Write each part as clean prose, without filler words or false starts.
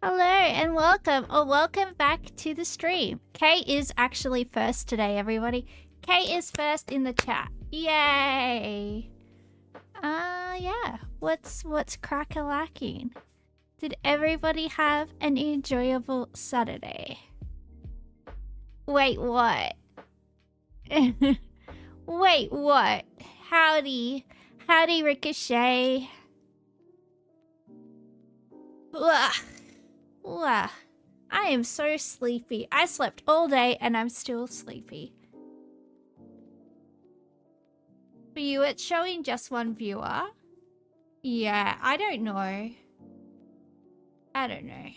Hello and welcome, or welcome back to the stream. Kay is actually first today, everybody. Kay is first in the chat. Yay! Yeah. What's crack-a-lacking? Did everybody have an enjoyable Saturday? Wait, what? Wait, what? Howdy, Ricochet. Ugh. Ugh. I am so sleepy. I slept all day and I'm still sleepy. For you, it's showing just one viewer. Yeah, I don't know. I don't know.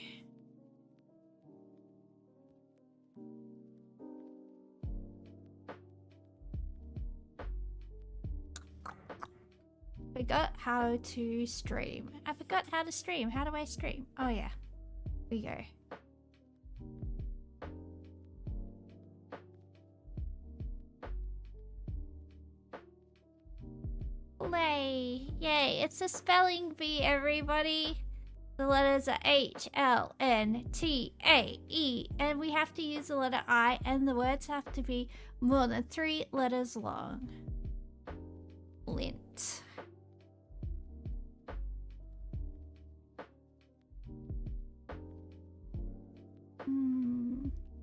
Forgot how to stream. I forgot how to stream. How do I stream? Oh yeah. Here we go. Play. Yay, it's a spelling bee, everybody. The letters are H, L, N, T, A, E, and we have to use the letter I, and the words have to be more than 3 letters long. Lint.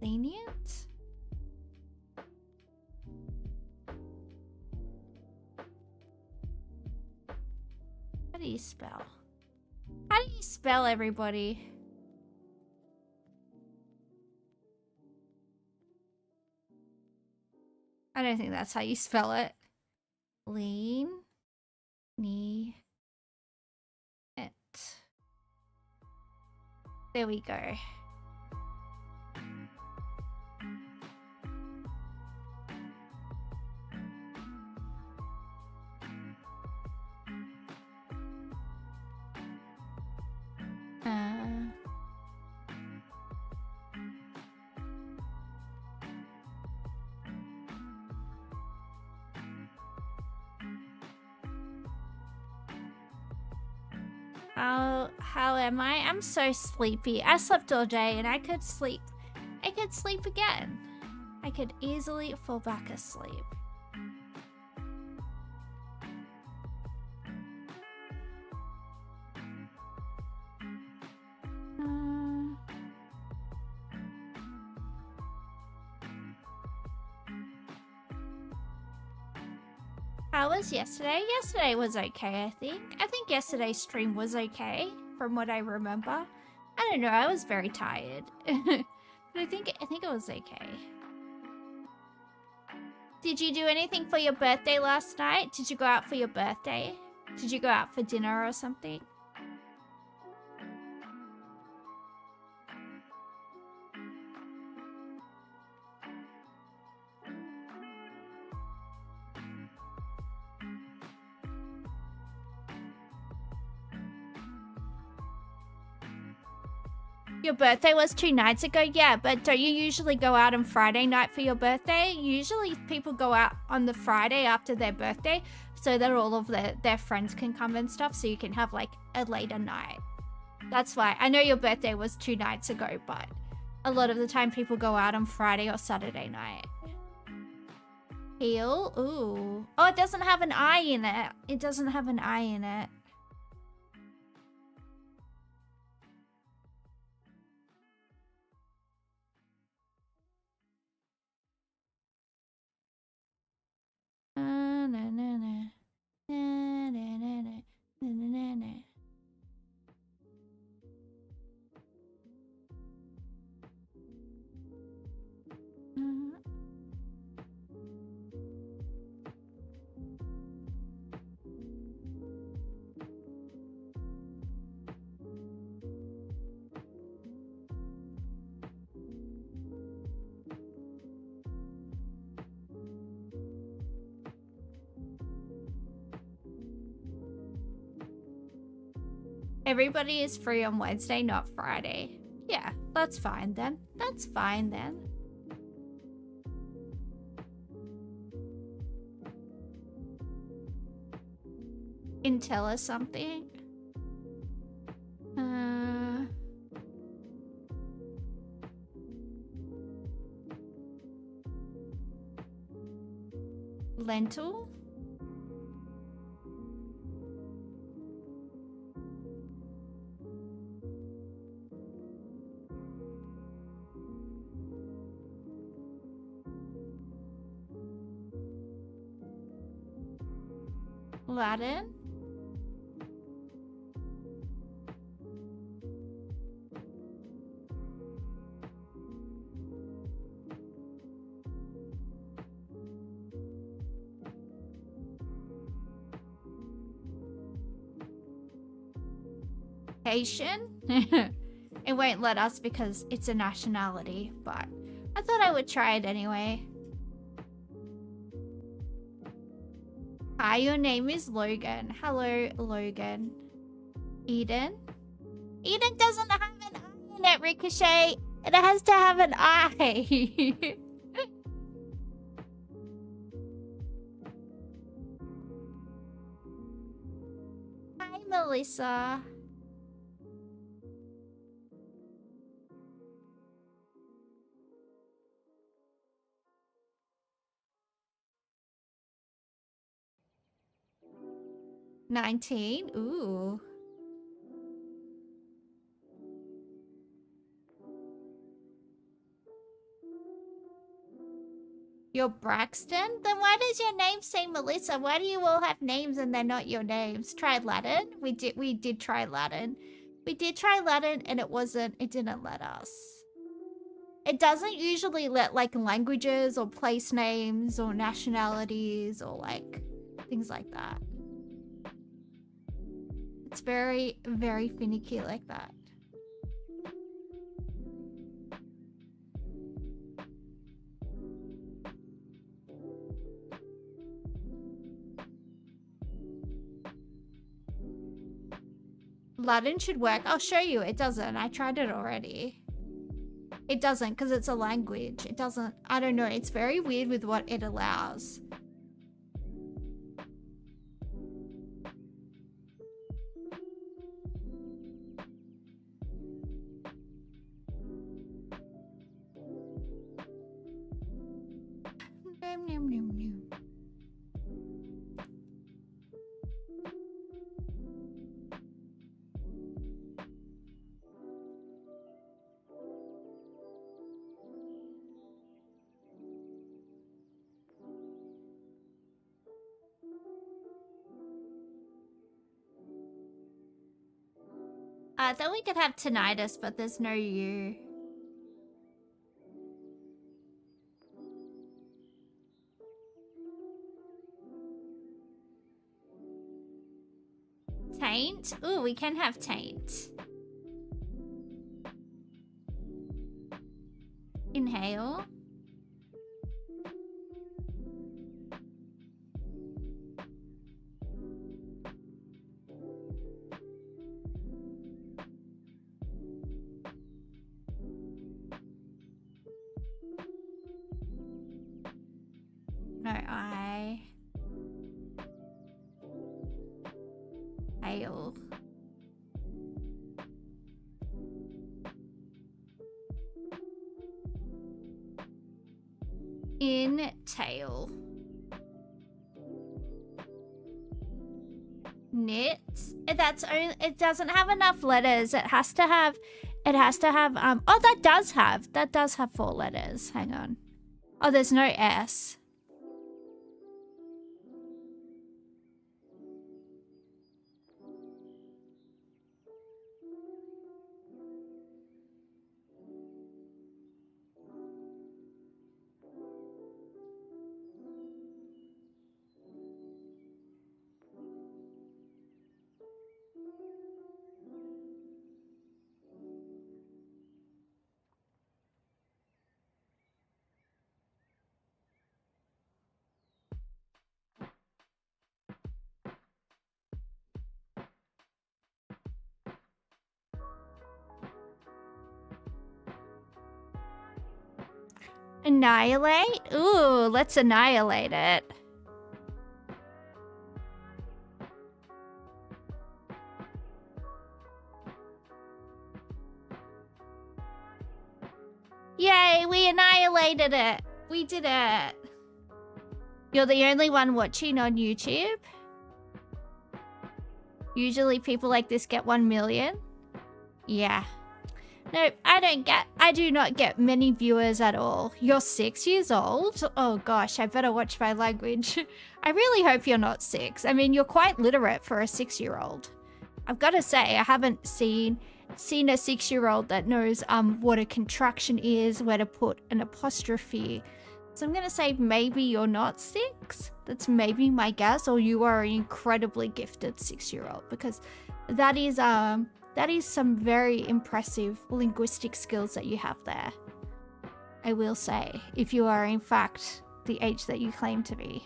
Lenient? How do you spell? How do you spell, everybody? I don't think that's how you spell it. Lean. Knee. It. There we go. How am I? I'm so sleepy. I slept all day and I could sleep. I could sleep again. I could easily fall back asleep. How was yesterday? Yesterday was okay, I think. I think yesterday's stream was okay, from what I remember. I don't know, I was very tired. But I think it was okay. Did you do anything for your birthday last night? Did you go out for your birthday? Did you go out for dinner or something? Your birthday was 2 nights ago? Yeah, but don't you usually go out on Friday night for your birthday? Usually people go out on the Friday after their birthday so that all of their friends can come and stuff, so you can have like a later night. That's why. I know your birthday was 2 nights ago, but a lot of the time people go out on Friday or Saturday night. Heel? Ooh. Oh, it doesn't have an I in it. It doesn't have an I in it. Everybody is free on Wednesday, not Friday. Yeah, that's fine then. That's fine then. Intel or something. Lentil. Latin. Haitian. It won't let us because it's a nationality, but I thought I would try it anyway. Hi, your name is Logan. Hello, Logan. Eden? Eden doesn't have an eye in it, Ricochet. It has to have an eye. Hi, Melissa. $19. Ooh. You're Braxton? Then why does your name say Melissa? Why do you all have names and they're not your names? Try Latin? We did try Latin. We did try Latin and it didn't let us. It doesn't usually let like languages or place names or nationalities or like things like that. It's very, very finicky like that. Latin should work. I'll show you. It doesn't. I tried it already. It doesn't because it's a language. It doesn't. I don't know. It's very weird with what it allows. I thought we could have tinnitus, but there's no U. Taint? Ooh, we can have taint. Inhale. No eye. Hail. In tail. Knit. That's only, it doesn't have enough letters. It has to have oh, that does have 4 letters. Hang on. Oh, there's no S. Annihilate? Ooh, let's annihilate it. Yay, we annihilated it. We did it. You're the only one watching on YouTube? Usually people like this get 1 million? Yeah. Nope, I do not get many viewers at all. You're 6 years old? Oh gosh, I better watch my language. I really hope you're not 6. I mean, you're quite literate for a 6-year-old. I've got to say, I haven't seen a 6-year-old that knows what a contraction is, where to put an apostrophe. So I'm going to say maybe you're not 6. That's maybe my guess, or you are an incredibly gifted 6-year-old, because that is some very impressive linguistic skills that you have there. I will say, if you are in fact the age that you claim to be.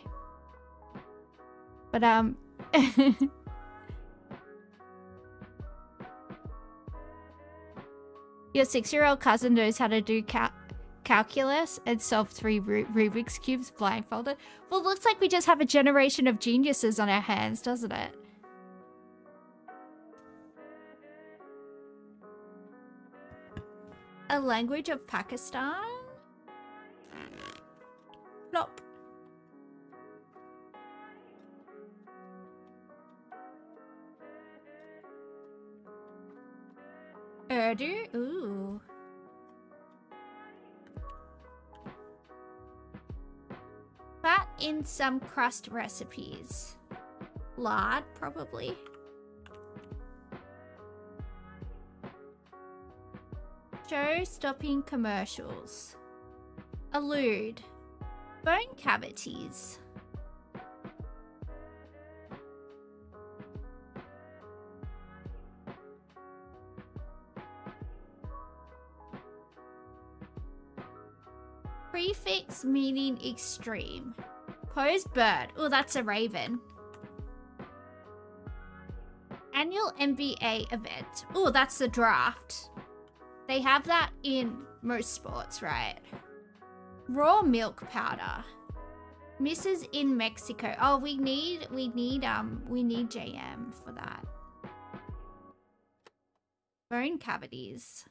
But your 6-year-old cousin knows how to do calculus and solve 3 Rubik's Cubes blindfolded. Well, it looks like we just have a generation of geniuses on our hands, doesn't it? A language of Pakistan? Plop. Urdu? Ooh. Fat in some crust recipes. Lard, probably. Show-stopping commercials. Allude. Bone cavities. Prefix meaning extreme. Pose bird. Oh, that's a raven. Annual NBA event. Oh, that's the draft. They have that in most sports, right? Raw milk powder. Mrs. in Mexico. Oh, we need JM for that. Bone cavities.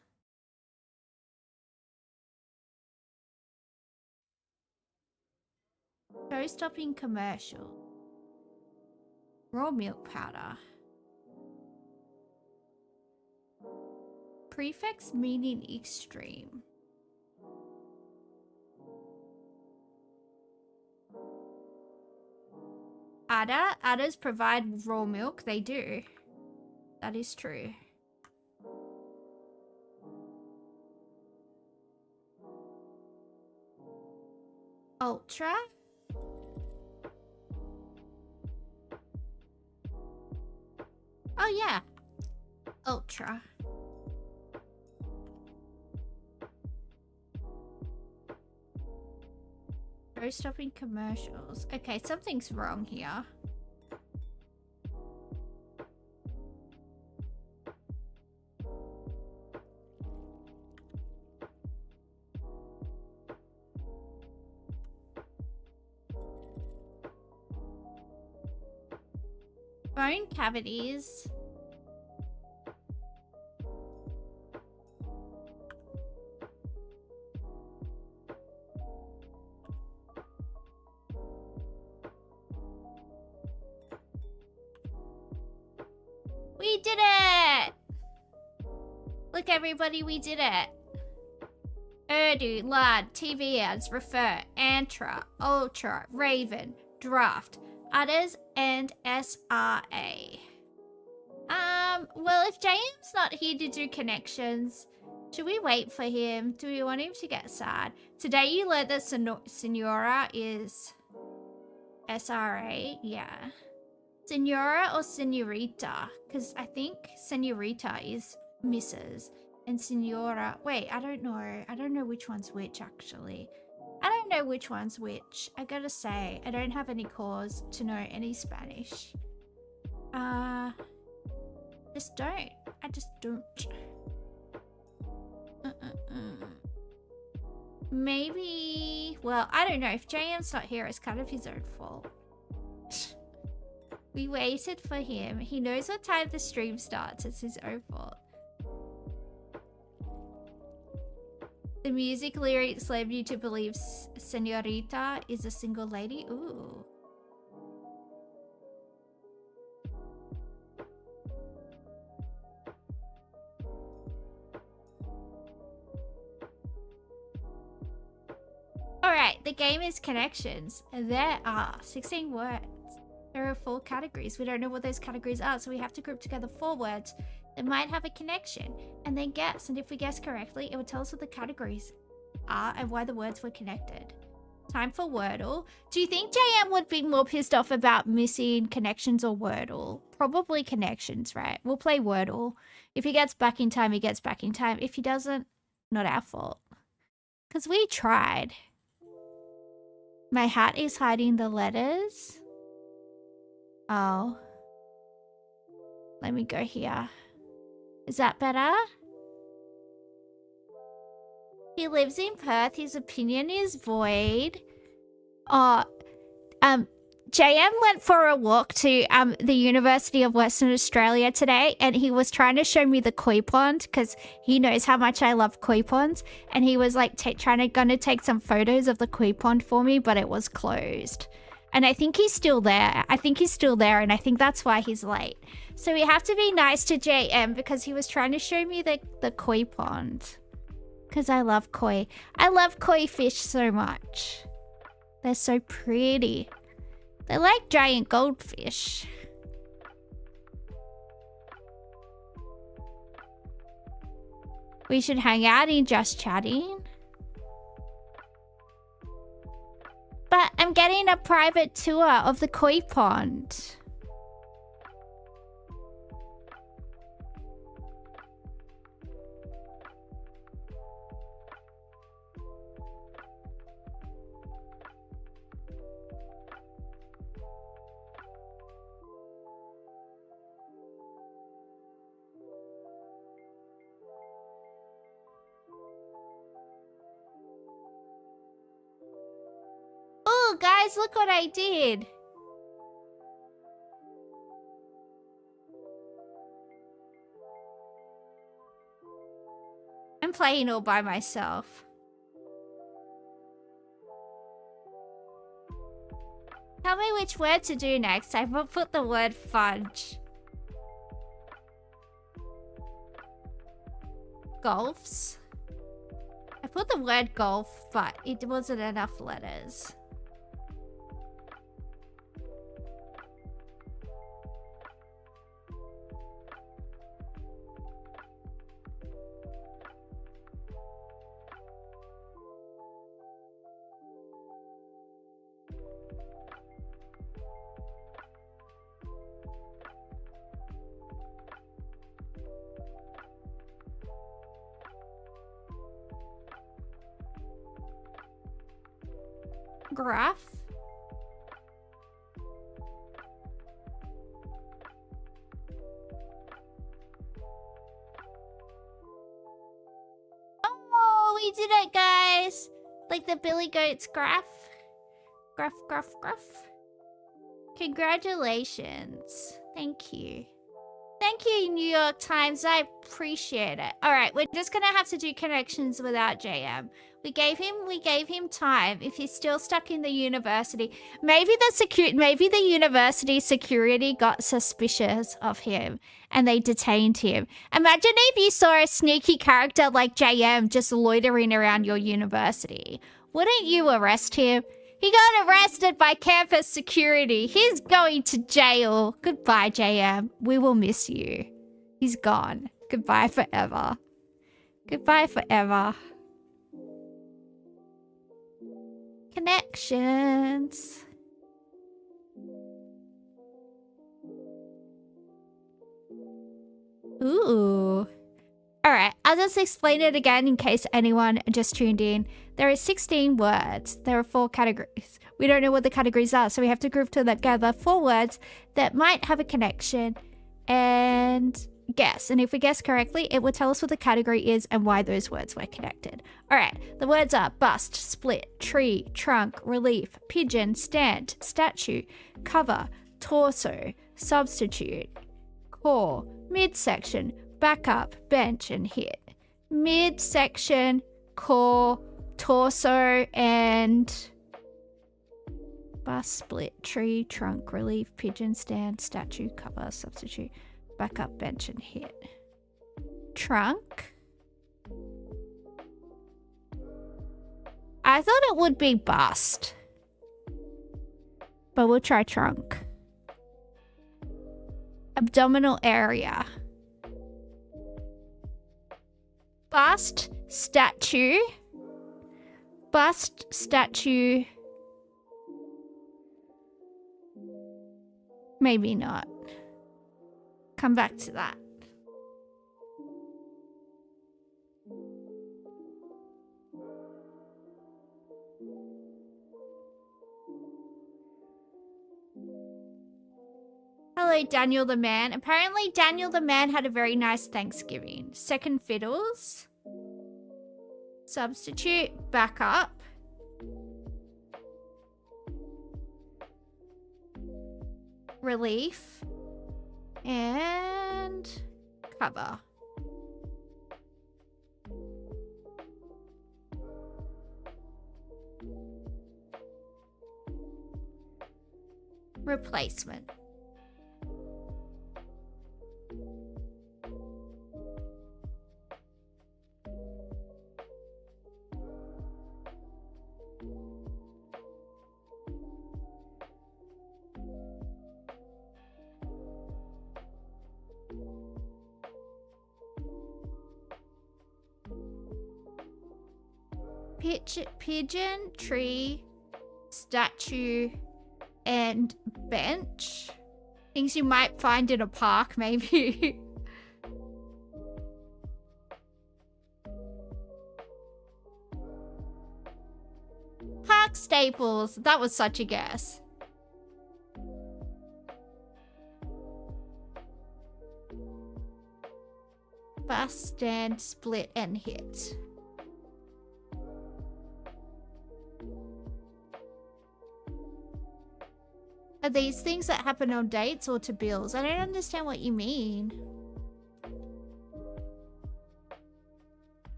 Show-stopping commercial. Raw milk powder. Prefix meaning extreme. Udders provide raw milk. They do. That is true. Ultra. Oh yeah. Ultra. Stopping commercials. Okay, something's wrong here. Bone cavities. We did it! Look, everybody, we did it. Urdu, lard, TV ads, refer, antra, ultra, raven, draft, udders, and SRA. Well, if JM's not here to do connections, should we wait for him? Do we want him to get sad? Today you learned that Senora is SRA, yeah. Senora or Senorita? Because I think Senorita is Mrs. and Senora... Wait, I don't know. I don't know which one's which, actually. I don't know which one's which. I gotta say, I don't have any cause to know any Spanish. Just don't. I just don't. Maybe... Well, I don't know. If JM's not here, it's kind of his own fault. We waited for him. He knows what time the stream starts. It's his own fault. The music lyrics led you to believe Senorita is a single lady. Ooh. Alright, the game is connections. There are 16 words. There are 4 categories. We don't know what those categories are, so we have to group together 4 words that might have a connection and then guess. And if we guess correctly, it will tell us what the categories are and why the words were connected. Time for Wordle. Do you think JM would be more pissed off about missing connections or Wordle? Probably connections, right? We'll play Wordle. If he gets back in time, he gets back in time. If he doesn't, not our fault. Because we tried. My hat is hiding the letters. Oh. Let me go here. Is that better? He lives in Perth. His opinion is void. JM went for a walk to the University of Western Australia today, and he was trying to show me the koi pond because he knows how much I love koi ponds, and he was like gonna take some photos of the koi pond for me, but it was closed. And I think he's still there. And I think that's why he's late. So we have to be nice to JM because he was trying to show me the koi pond. Because I love koi. I love koi fish so much. They're so pretty. They're like giant goldfish. We should hang out in just chatting. But I'm getting a private tour of the koi pond. Oh, guys, look what I did. I'm playing all by myself. Tell me which word to do next. I will put the word fudge. Golfs. I put the word golf, but it wasn't enough letters. Graph. Oh, we did it, guys. Like the Billy Goat's graph. Graph, graph, graph. Congratulations. Thank you. Thank you, New York Times. I appreciate it. All right, we're just gonna have to do connections without JM. We gave him time. If he's still stuck in the university, maybe the university security got suspicious of him and they detained him. Imagine if you saw a sneaky character like JM just loitering around your university. Wouldn't you arrest him? He got arrested by campus security. He's going to jail. Goodbye, JM. We will miss you. He's gone. Goodbye forever. Goodbye forever. Connections. Ooh. Alright, I'll just explain it again in case anyone just tuned in. There are 16 words. There are 4 categories. We don't know what the categories are, so we have to group together 4 words that might have a connection and guess. And if we guess correctly, it will tell us what the category is and why those words were connected. Alright, the words are bust, split, tree, trunk, relief, pigeon, stand, statue, cover, torso, substitute, core, midsection, backup, bench, and hit. Midsection, core, torso, and bus, split, tree, trunk, relief, pigeon, stand, statue, cover, substitute, backup, bench, and hit. Trunk? I thought it would be bust, but we'll try trunk. Abdominal area. Bust, statue. Bust, statue. Maybe not. Come back to that. Hello, Daniel the Man. Apparently, Daniel the Man had a very nice Thanksgiving. Second fiddles. Substitute. Backup. Relief. And cover. Replacement. Pigeon, tree, statue, and bench. Things you might find in a park, maybe. Park staples. That was such a guess. Bus, stand, split, and hit. Are these things that happen on dates or to bills? I don't understand what you mean.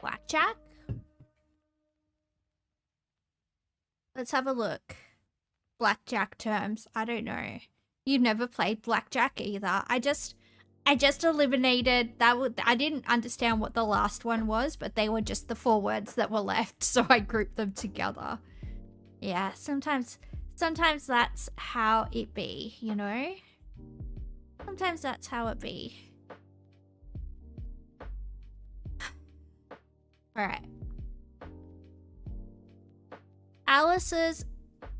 Blackjack? Let's have a look. Blackjack terms. I don't know. You've never played blackjack either. I just eliminated that. I didn't understand what the last one was, but they were just the 4 words that were left, so I grouped them together. Yeah, sometimes that's how it be, you know? Sometimes that's how it be. Alright. Alice's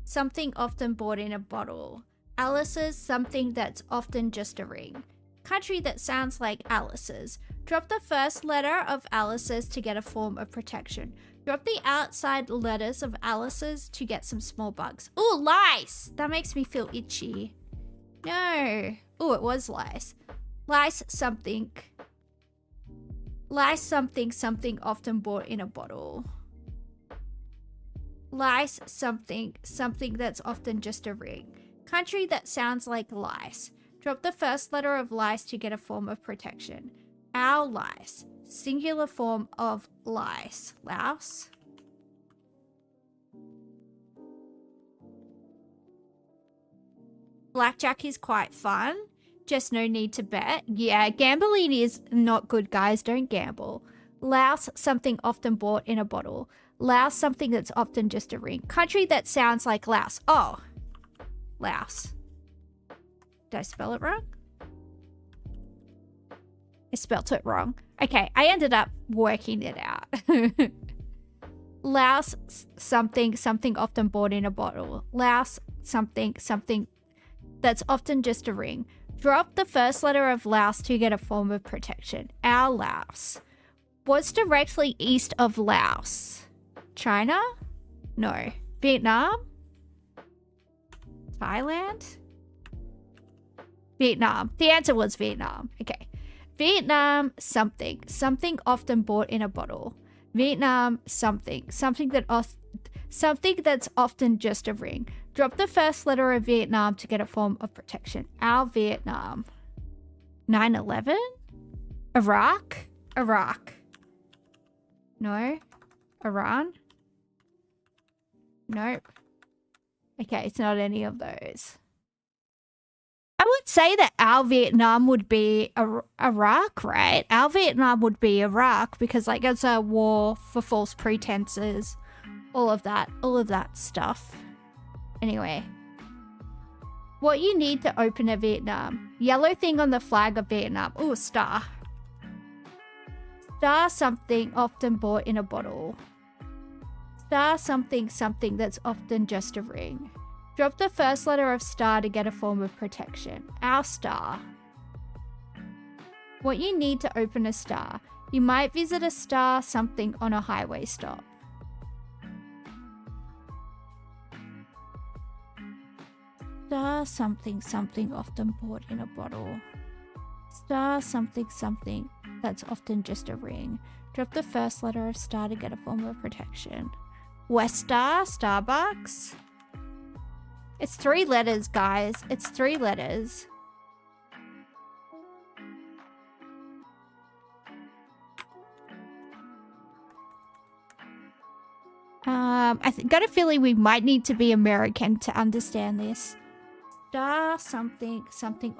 something often bought in a bottle. Alice's something that's often just a ring. Country that sounds like Alice's. Drop the first letter of Alice's to get a form of protection. Drop the outside letters of Alice's to get some small bugs. Ooh, lice! That makes me feel itchy. No. Ooh, it was lice. Lice something. Lice something, something often bought in a bottle. Lice something, something that's often just a ring. Country that sounds like lice. Drop the first letter of lice to get a form of protection. Our lice. Singular form of lice. Louse. Blackjack is quite fun. Just no need to bet. Yeah, gambling is not good, guys. Don't gamble. Louse, something often bought in a bottle. Louse, something that's often just a ring. Country that sounds like louse. Oh. Louse. Did I spell it wrong? I spelt it wrong. Okay, I ended up working it out. Louse, something, something often bought in a bottle. Louse, something, something that's often just a ring. Drop the first letter of louse to get a form of protection. Our louse. What's directly east of Laos? China? No. Vietnam? Thailand? Vietnam. The answer was Vietnam. Okay. Vietnam, something. Something often bought in a bottle. Vietnam, something. Something that's often just a ring. Drop the first letter of Vietnam to get a form of protection. Our Vietnam. 9/11? Iraq? Iraq. No. Iran? Nope. Okay, it's not any of those. I would say that our Vietnam would be Iraq, right? Our Vietnam would be Iraq because, like, it's a war for false pretenses. All of that stuff. Anyway. What you need to open a Vietnam. Yellow thing on the flag of Vietnam. Ooh, star. Star something often bought in a bottle. Star something that's often just a ring. Drop the first letter of star to get a form of protection. Our star. What you need to open a star. You might visit a star something on a highway stop. Star something often bought in a bottle. Star something that's often just a ring. Drop the first letter of star to get a form of protection. West Star, Starbucks. It's 3 letters, guys. It's 3 letters. Got a feeling we might need to be American to understand this. Star something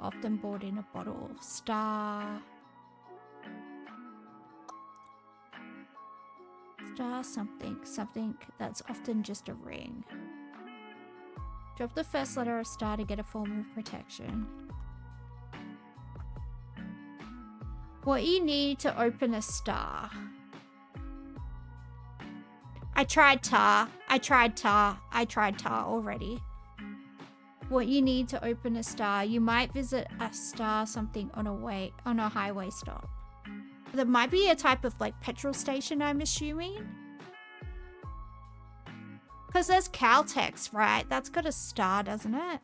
often bought in a bottle. Star something that's often just a ring. Drop the first letter of star to get a form of protection. What you need to open a star. I tried tar already. What you need to open a star. You might visit a star something on a highway stop. There might be a type of, like, petrol station, I'm assuming. Because there's Caltex, right? That's got a star, doesn't it?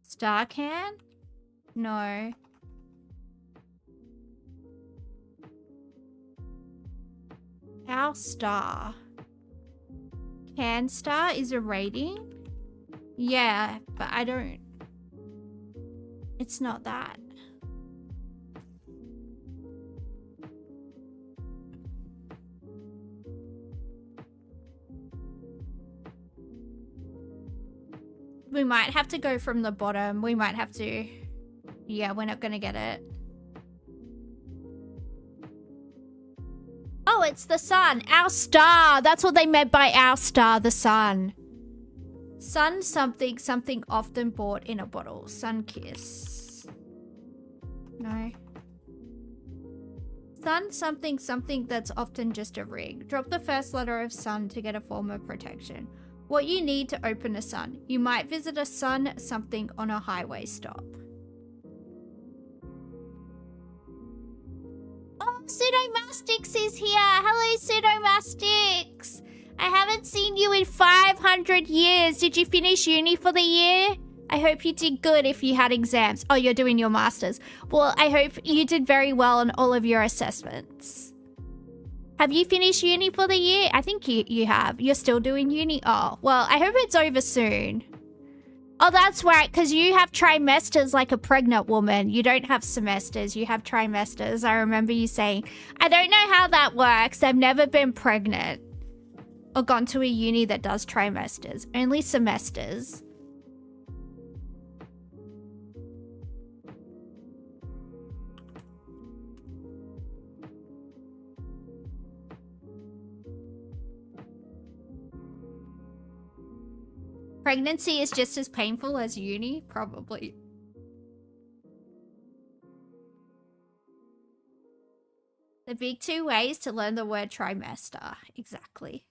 Star can? No. Our star. Can star is a rating? Yeah, but I don't... It's not that. We might have to go from the bottom. We might have to... Yeah, we're not gonna get it. Oh, it's the sun. Our star. That's what they meant by our star, the sun. Sun something often bought in a bottle. Sun kiss. No. Sun something that's often just a ring. Drop the first letter of sun to get a form of protection. What you need to open a sun. You might visit a sun something on a highway stop. Oh, Pseudomastix is here. Hello, Pseudomastix. I haven't seen you in 500 years. Did you finish uni for the year? I hope you did good if you had exams. Oh, you're doing your masters. Well, I hope you did very well on all of your assessments. Have you finished uni for the year? I think you have. You're still doing uni? Oh, well, I hope it's over soon. Oh, that's right, because you have trimesters like a pregnant woman. You don't have semesters, you have trimesters. I remember you saying, I don't know how that works. I've never been pregnant or gone to a uni that does trimesters, only semesters. Pregnancy is just as painful as uni? Probably. The big 2 ways to learn the word trimester. Exactly.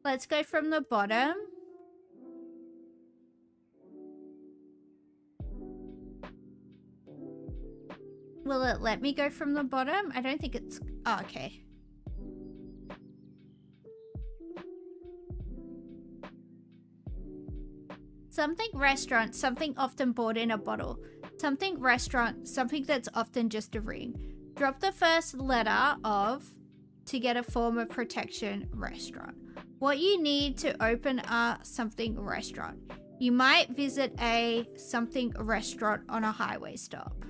Let's go from the bottom. Will it let me go from the bottom? I don't think it's... Oh, okay. Something restaurant, something often bought in a bottle. Something restaurant, something that's often just a ring. Drop the first letter of to get a form of protection restaurant. What you need to open a something restaurant. You might visit a something restaurant on a highway stop.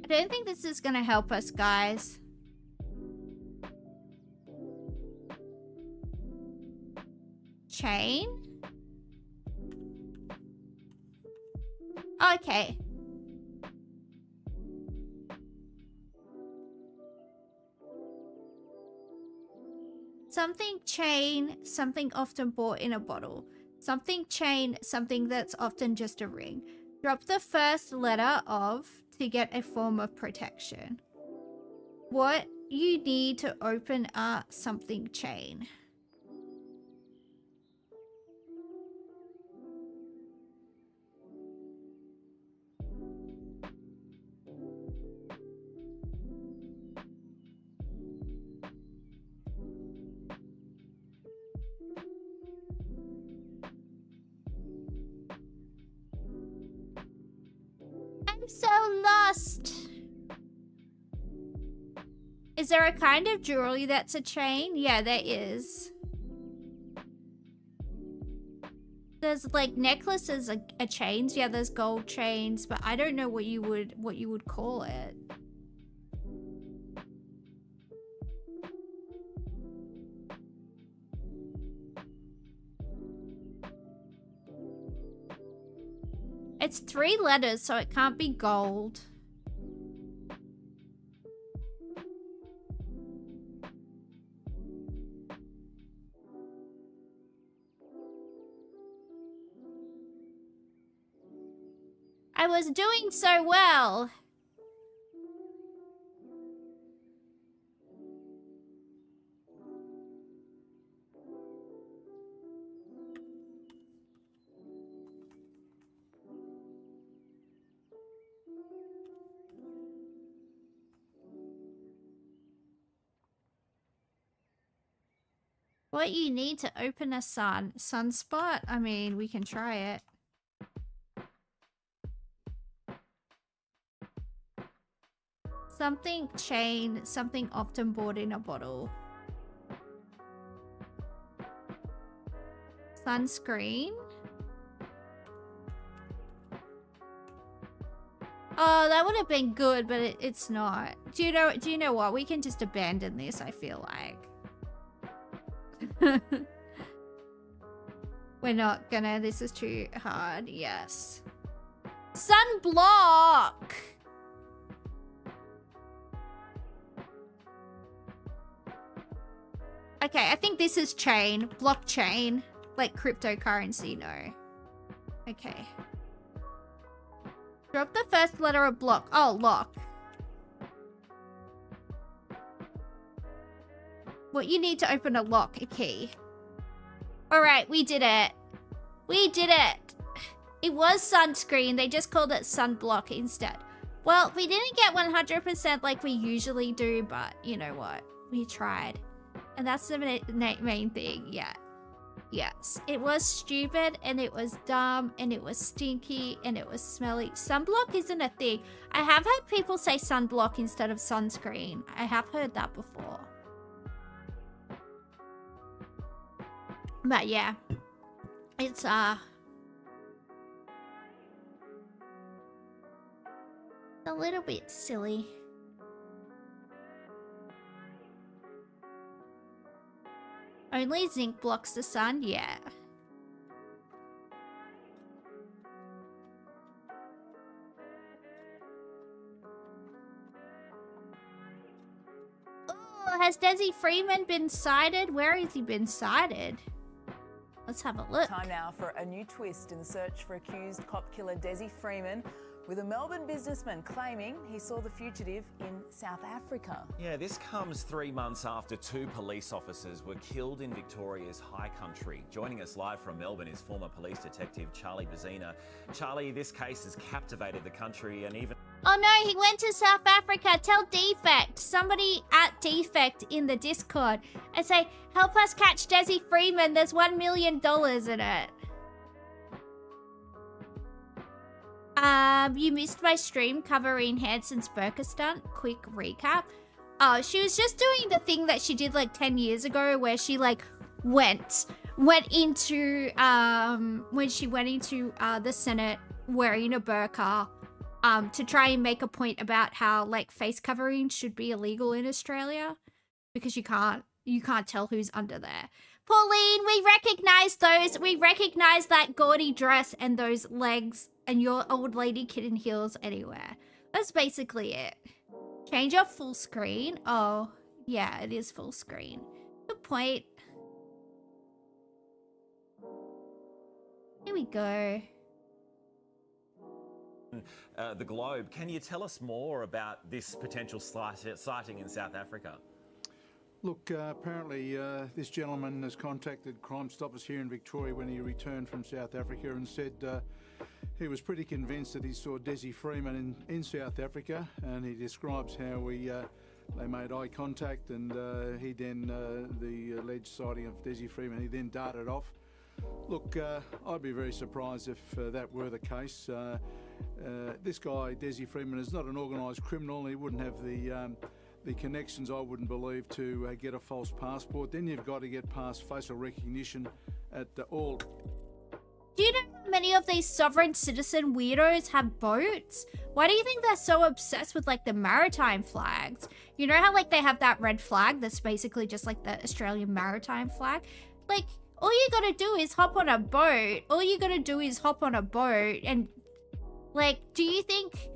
I don't think this is going to help us, guys. Chain. Okay. Something chain, something often bought in a bottle. Something chain, something that's often just a ring. Drop the first letter of to get a form of protection. What you need to open a something chain. I'm so lost. Is there a kind of jewelry that's a chain? Yeah, there is. There's like necklaces are chains. Yeah, there's gold chains, but I don't know what you would call it. It's 3 letters, so it can't be gold. I was doing so well. What you need to open a sunspot? I mean, we can try it. Something chain, something often bought in a bottle. Sunscreen. Oh, that would have been good, but it's not. Do you know what? We can just abandon this, I feel like. We're not gonna. This is too hard. Yes. Sunblock! Okay, I think this is chain. Blockchain. Like cryptocurrency, no. Okay. Drop the first letter of block. Oh, lock. What you need to open a lock, a key. Alright, we did it. We did it. It was sunscreen. They just called it sunblock instead. Well, we didn't get 100% like we usually do, but you know what? We tried. And that's the main thing, yeah. Yes, it was stupid, and it was dumb, and it was stinky, and it was smelly. Sunblock isn't a thing. I have heard people say sunblock instead of sunscreen. I have heard that before. But yeah, it's a little bit silly. Only zinc blocks the sun? Yeah. Oh, has Desi Freeman been sighted? Where has he been sighted? Let's have a look. Time now for a new twist in the search for accused cop killer Desi Freeman. with a Melbourne businessman claiming he saw the fugitive in South Africa. Yeah, this comes 3 months after 2 police officers were killed in Victoria's high country. Joining us live from Melbourne is former police detective Charlie Bazina. Charlie, this case has captivated the country and even... Oh no, he went to South Africa. Tell Defect, somebody at Defect in the Discord, and say, help us catch Desi Freeman. There's $1 million in it. You missed my stream covering Hanson's Burka stunt. Quick recap. Oh, she was just doing the thing that she did like 10 years ago where she like went into, when she went into the Senate wearing a burqa, to try and make a point about how like face covering should be illegal in Australia because you can't tell who's under there. Pauline, we recognize those. We recognize that gaudy dress and those legs and your old lady kitten heels anywhere. That's basically it. Change your full screen. Oh, yeah, it is full screen. Good point. Here we go. The Globe. Can you tell us more about this potential sighting in South Africa? Look, apparently this gentleman has contacted Crime Stoppers here in Victoria when he returned from South Africa and said he was pretty convinced that he saw Desi Freeman in South Africa, and he describes how they made eye contact and he then, the alleged sighting of Desi Freeman, he then darted off. Look, I'd be very surprised if that were the case. This guy, Desi Freeman, is not an organised criminal, and he wouldn't have the connections, I wouldn't believe, to get a false passport. Then you've got to get past facial recognition at all. Do you know how many of these sovereign citizen weirdos have boats? Why do you think they're so obsessed with like the maritime flags? You know how like they have that red flag that's basically just like the Australian maritime flag? Like, all you gotta do is hop on a boat. All you gotta do is hop on a boat and like, do you think...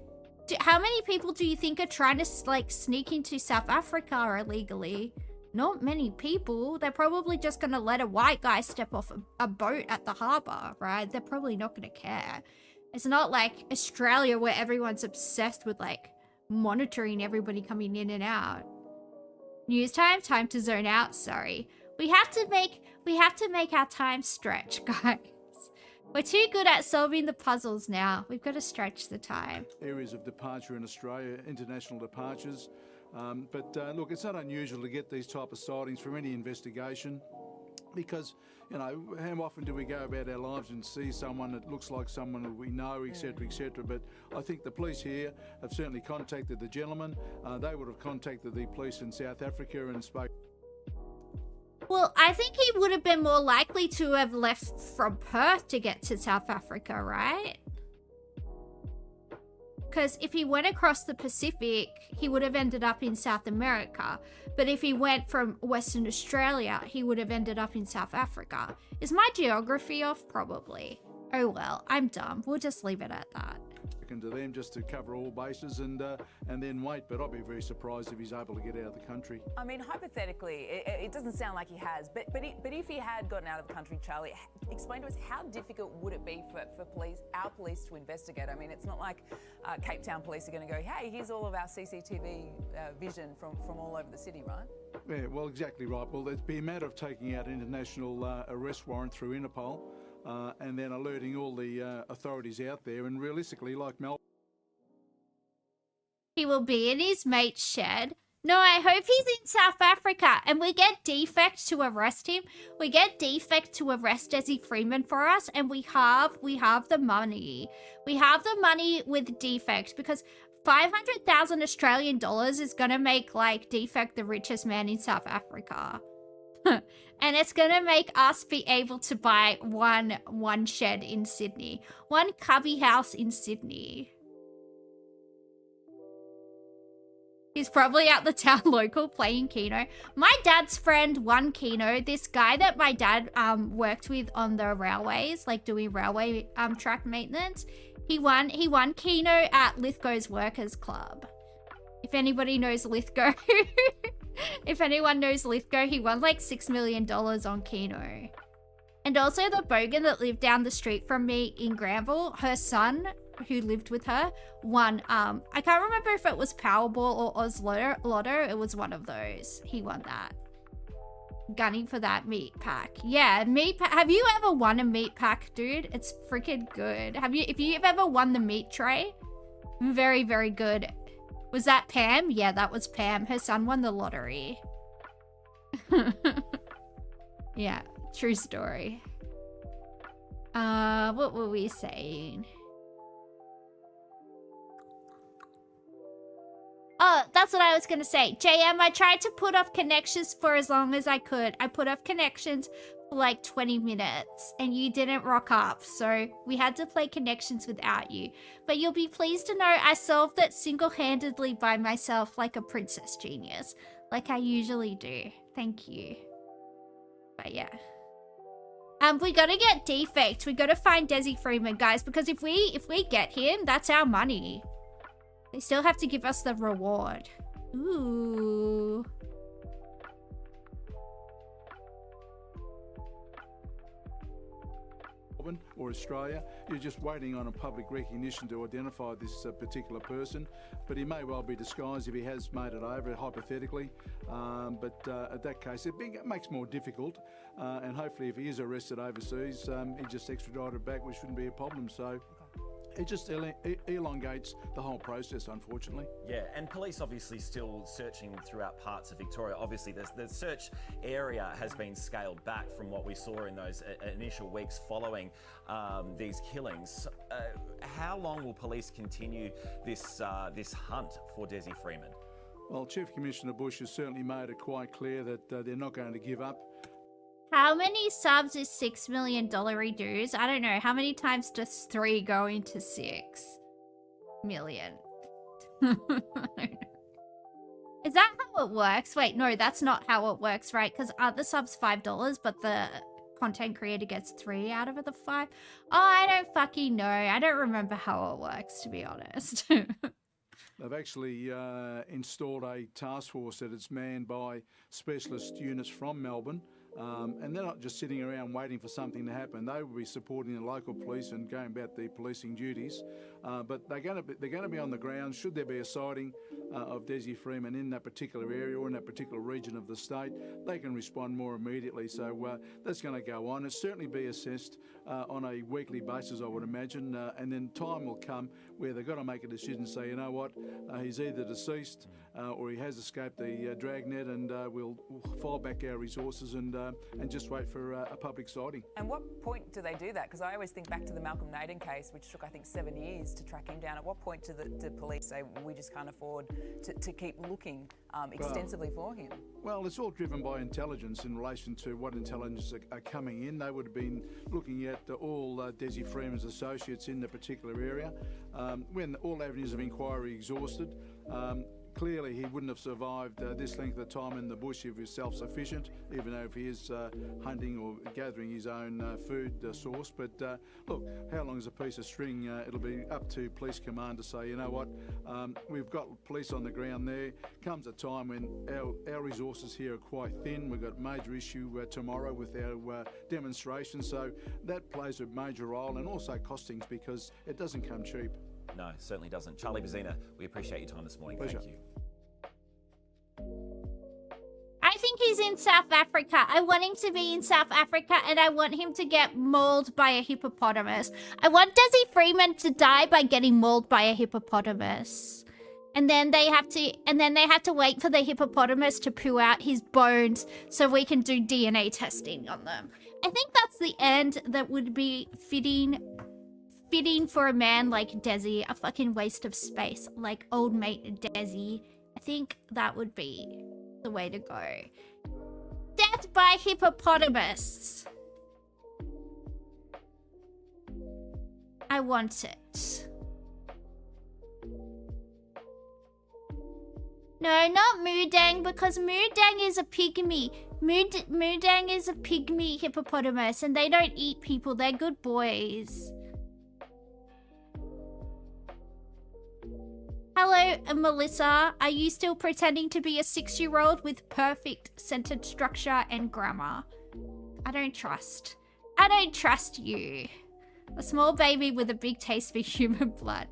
how many people do you think are trying to like sneak into South Africa illegally? Not many people. They're probably just gonna let a white guy step off a boat at the harbour, right? They're probably not gonna care. It's not like Australia where everyone's obsessed with like monitoring everybody coming in and out. News time? Time to zone out, sorry. We have to make our time stretch, guys. We're too good at solving the puzzles now. We've got to stretch the time. Areas of departure in Australia, international departures. Look, it's not unusual to get these type of sightings from any investigation because, you know, how often do we go about our lives and see someone that looks like someone that we know, etc., etc. But I think the police here have certainly contacted the gentleman. They would have contacted the police in South Africa and spoke. Well, I think he would have been more likely to have left from Perth to get to South Africa, right? Because if he went across the Pacific, he would have ended up in South America. But if he went from Western Australia, he would have ended up in South Africa. Is my geography off? Probably. Oh well, I'm dumb. We'll just leave it at that. To them just to cover all bases and then wait, but I'd be very surprised if he's able to get out of the country. I mean, hypothetically, it doesn't sound like he has, but if he had gotten out of the country, Charlie, explain to us how difficult would it be for our police to investigate? I mean, it's not like Cape Town police are going to go, hey, here's all of our CCTV vision from all over the city, right? Yeah, well, exactly right. Well, it'd be a matter of taking out international arrest warrant through Interpol. And then alerting all the authorities out there, and realistically, like Mel. He will be in his mate's shed. No, I hope he's in South Africa, and we get Defect to arrest him. We get Defect to arrest Desi Freeman for us, and we have the money. We have the money with Defect because 500,000 Australian dollars is gonna make like Defect the richest man in South Africa. And it's gonna make us be able to buy one shed in Sydney. One cubby house in Sydney. He's probably at the town local playing Keno. My dad's friend won Keno. This guy that my dad worked with on the railways, like doing railway track maintenance. He won Keno at Lithgow's Workers Club. If anybody knows Lithgow. If anyone knows Lithgow, he won like $6 million on Keno. And also the bogan that lived down the street from me in Granville, her son who lived with her won, I can't remember if it was Powerball or Oz Lotto. It was one of those. He won that. Gunning for that meat pack. Yeah, meat pack. Have you ever won a meat pack, dude? It's freaking good. If you've ever won the meat tray? Very, very good. Was that Pam? Yeah, that was Pam. Her son won the lottery. Yeah, true story. What were we saying? Oh, that's what I was gonna say. JM, I tried to put off connections for as long as I could. I put off connections for like 20 minutes and you didn't rock up. So we had to play connections without you. But you'll be pleased to know I solved it single-handedly by myself like a princess genius. Like I usually do. Thank you. But yeah. We gotta get Defect. We gotta find Desi Freeman, guys, because if we get him, that's our money. They still have to give us the reward. Ooh. Or Australia, you're just waiting on a public recognition to identify this particular person, but he may well be disguised if he has made it over, hypothetically. At that case, it makes more difficult, and hopefully if he is arrested overseas, he just extradited back, which shouldn't be a problem. So it just elongates the whole process, unfortunately. Yeah, and police obviously still searching throughout parts of Victoria. Obviously, the search area has been scaled back from what we saw in those initial weeks following these killings. How long will police continue this hunt for Desi Freeman? Well, Chief Commissioner Bush has certainly made it quite clear that they're not going to give up. How many subs is $6 million dues? I don't know. How many times does 3 go into 6 million? I don't know. Is that how it works? Wait, no, that's not how it works, right? Because the sub's $5, but the content creator gets 3 out of the 5. Oh, I don't fucking know. I don't remember how it works, to be honest. They've actually installed a task force that is manned by specialist units from Melbourne. And they're not just sitting around waiting for something to happen. They will be supporting the local police and going about their policing duties. But they're going to be on the ground. Should there be a sighting of Desi Freeman in that particular area or in that particular region of the state, they can respond more immediately. So that's going to go on. It'll certainly be assessed on a weekly basis, I would imagine. And then time will come where they've got to make a decision, say, you know what, he's either deceased or he has escaped the dragnet, and we'll file back our resources and just wait for a public sighting. And what point do they do that? Because I always think back to the Malcolm Naden case, which took, I think, 7 years to track him down. At what point do the police say, we just can't afford to keep looking extensively for him? Well, it's all driven by intelligence in relation to what intelligence are coming in. They would have been looking at all Desi Freeman's associates in the particular area. When all avenues of inquiry exhausted, clearly, he wouldn't have survived this length of time in the bush if he was self-sufficient, even though if he is hunting or gathering his own food source. But look, how long is a piece of string? It'll be up to police command to say, you know what, we've got police on the ground there. Comes a time when our resources here are quite thin. We've got a major issue tomorrow with our demonstration, so that plays a major role, and also costings, because it doesn't come cheap. No, certainly doesn't. Charlie Bazina, we appreciate your time this morning. Pleasure. Thank you. I think he's in South Africa. I want him to be in South Africa, and I want him to get mauled by a hippopotamus. I want Desi Freeman to die by getting mauled by a hippopotamus. And then they have to wait for the hippopotamus to poo out his bones so we can do DNA testing on them. I think that's the end that would be fitting for a man like Desi, a fucking waste of space, like old mate Desi. I think that would be the way to go. Death by hippopotamus. I want it. No, not Moodang, because Moodang is a pygmy. Moodang is a pygmy hippopotamus, and they don't eat people. They're good boys. Hello, Melissa. Are you still pretending to be a 6-year-old with perfect sentence structure and grammar? I don't trust you. A small baby with a big taste for human blood.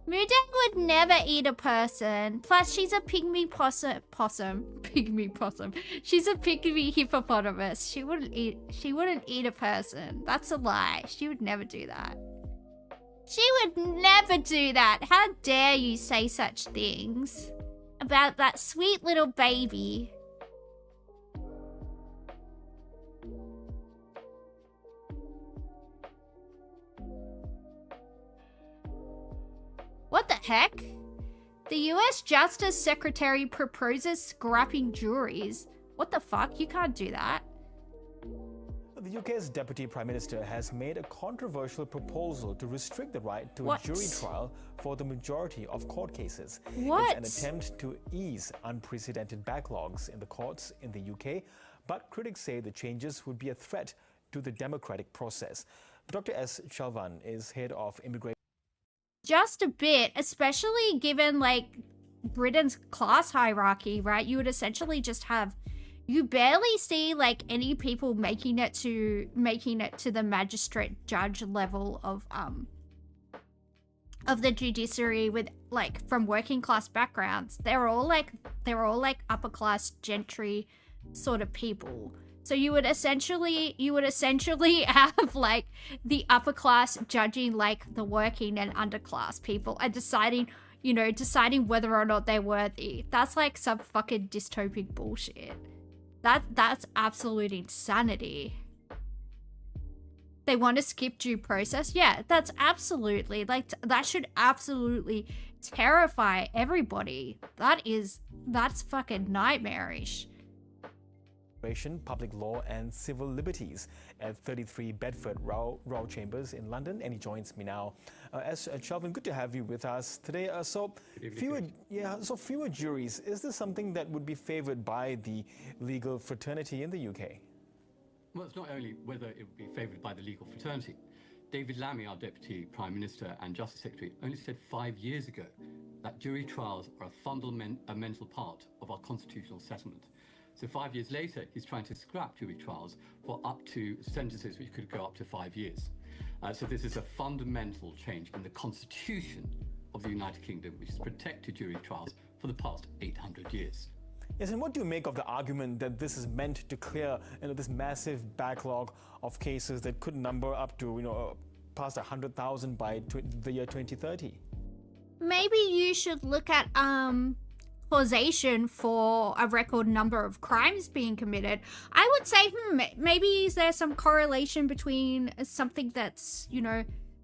Moodang would never eat a person. Plus, she's a pygmy pygmy possum. She's a pygmy hippopotamus. She wouldn't eat a person. That's a lie. She would never do that. She would never do that. How dare you say such things about that sweet little baby? What the heck? The US Justice Secretary proposes scrapping juries. What the fuck? You can't do that. The UK's Deputy Prime Minister has made a controversial proposal to restrict the right to a jury trial for the majority of court cases. What? It's an attempt to ease unprecedented backlogs in the courts in the UK, but critics say the changes would be a threat to the democratic process. Dr. S. Chalvan is head of immigration. Just a bit, especially given like Britain's class hierarchy, right? You would essentially just have, you barely see like any people making it to the magistrate judge level of the judiciary with like from working class backgrounds. They're all like upper class gentry sort of people. So you would essentially have like the upper class judging like the working and underclass people and deciding whether or not they're worthy. That's like some fucking dystopic bullshit. That's absolute insanity. They want to skip due process? Yeah, that's absolutely like that should absolutely terrify everybody. That's fucking nightmarish. Public Law and Civil Liberties at 33 Bedford Row Chambers in London, and he joins me now. Chalvin, good to have you with us today. So fewer juries. Is this something that would be favoured by the legal fraternity in the UK? Well, it's not only whether it would be favoured by the legal fraternity. David Lammy, our Deputy Prime Minister and Justice Secretary, only said 5 years ago that jury trials are a fundamental part of our constitutional settlement. So 5 years later, he's trying to scrap jury trials for up to sentences which could go up to 5 years. So this is a fundamental change in the constitution of the United Kingdom, which has protected jury trials for the past 800 years. Yes, and what do you make of the argument that this is meant to clear this massive backlog of cases that could number up to past 100,000 by the year 2030? Maybe you should look at causation for a record number of crimes being committed. I would say, maybe is there some correlation between something that's,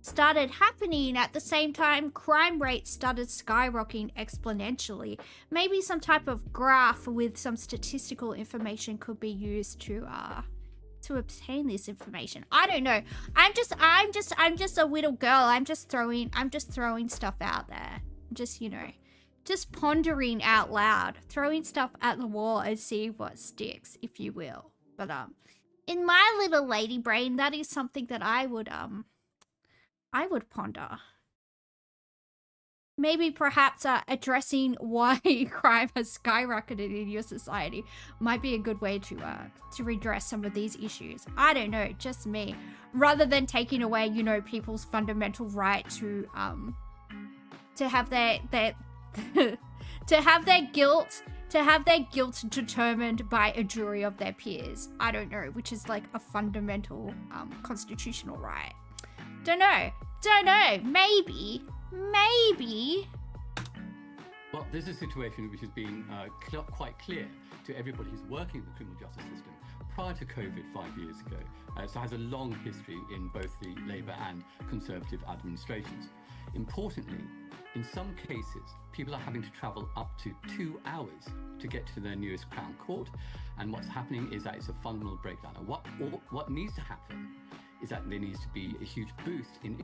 started happening at the same time crime rates started skyrocketing exponentially. Maybe some type of graph with some statistical information could be used to obtain this information. I don't know. I'm just a little girl. I'm just throwing stuff out there. Just pondering out loud, throwing stuff at the wall and seeing what sticks, if you will. But in my little lady brain, that is something that I would ponder. Maybe perhaps addressing why crime has skyrocketed in your society might be a good way to redress some of these issues. I don't know, just me. Rather than taking away, people's fundamental right to have their to have their guilt determined by a jury of their peers. I don't know, which is like a fundamental constitutional right. Don't know. Maybe. Well, this is a situation which has been quite clear to everybody who's working in the criminal justice system prior to COVID 5 years ago. So it has a long history in both the Labour and Conservative administrations. Importantly, in some cases, people are having to travel up to 2 hours to get to their nearest Crown Court, and what's happening is that it's a fundamental breakdown. And what needs to happen is that there needs to be a huge boost in...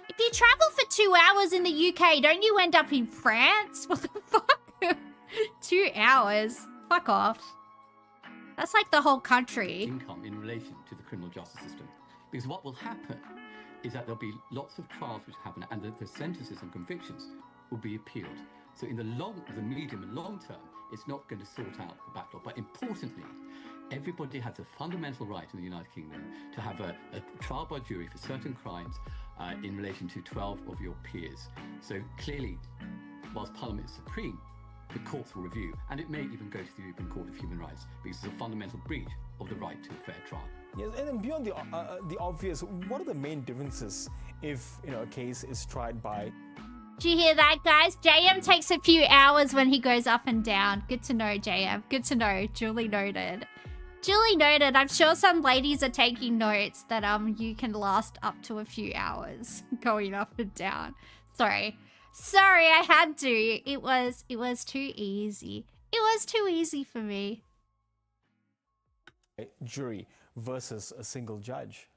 If you travel for 2 hours in the UK, don't you end up in France? What the fuck? 2 hours? Fuck off. That's like the whole country. ...income in relation to the criminal justice system. Because what will happen is that there'll be lots of trials which happen, and the sentences and convictions will be appealed. So in the medium and long term, it's not going to sort out the backlog. But importantly, everybody has a fundamental right in the United Kingdom to have a trial by jury for certain crimes in relation to 12 of your peers. So clearly, whilst Parliament is supreme, the courts will review, and it may even go to the European Court of Human Rights, because it's a fundamental breach of the right to a fair trial. Yes, and then beyond the obvious, what are the main differences if a case is tried by? Do you hear that, guys? JM takes a few hours when he goes up and down. Good to know, JM. Good to know. Duly noted. Duly noted. I'm sure some ladies are taking notes that you can last up to a few hours going up and down. Sorry, I had to. It was too easy. It was too easy for me. Jury versus a single judge.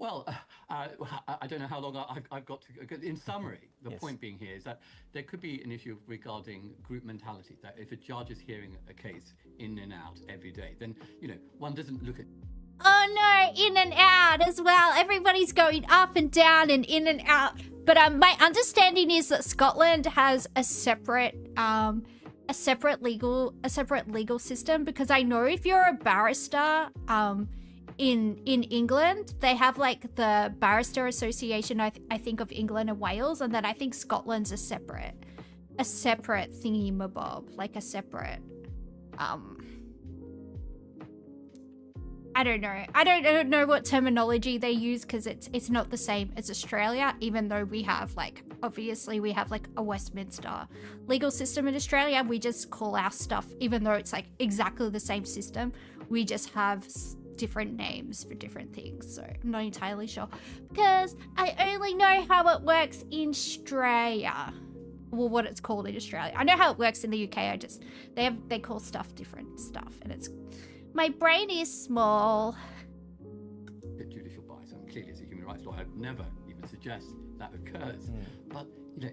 Well, I don't know how long I've got to go. In summary, the point being here is that there could be an issue regarding group mentality, that if a judge is hearing a case in and out every day, then, one doesn't look at... Oh no, in and out as well. Everybody's going up and down and in and out. But my understanding is that Scotland has a separate legal system, because I know if you're a barrister, in England, they have like the Barrister Association, I think, of England and Wales, and then I think Scotland's a separate thingy-mabob, like a separate, I don't know. I don't know what terminology they use, because it's not the same as Australia, even though we have obviously we have a Westminster legal system in Australia. We just call our stuff, even though it's exactly the same system, we just have different names for different things. So I'm not entirely sure, because I only know how it works in Australia. Well, what it's called in Australia. I know how it works in the UK. They call stuff different stuff, and it's... My brain is small. Judicial bias, and clearly as a human rights lawyer, I'd never even suggest that occurs. But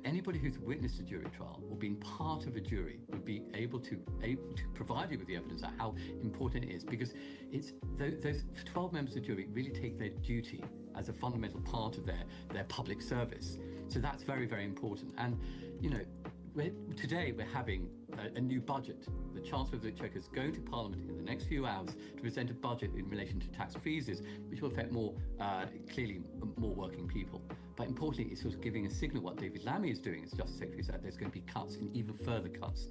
anybody who's witnessed a jury trial or been part of a jury would be able to provide you with the evidence of how important it is, because it's those 12 members of the jury really take their duty as a fundamental part of their public service. So that's very, very important. And today we're having a new budget. The Chancellor of the Exchequer is going to Parliament in the next few hours to present a budget in relation to tax freezes, which will affect clearly more working people. But importantly, it's sort of giving a signal what David Lammy is doing as Justice Secretary, is that there's going to be cuts, and even further cuts.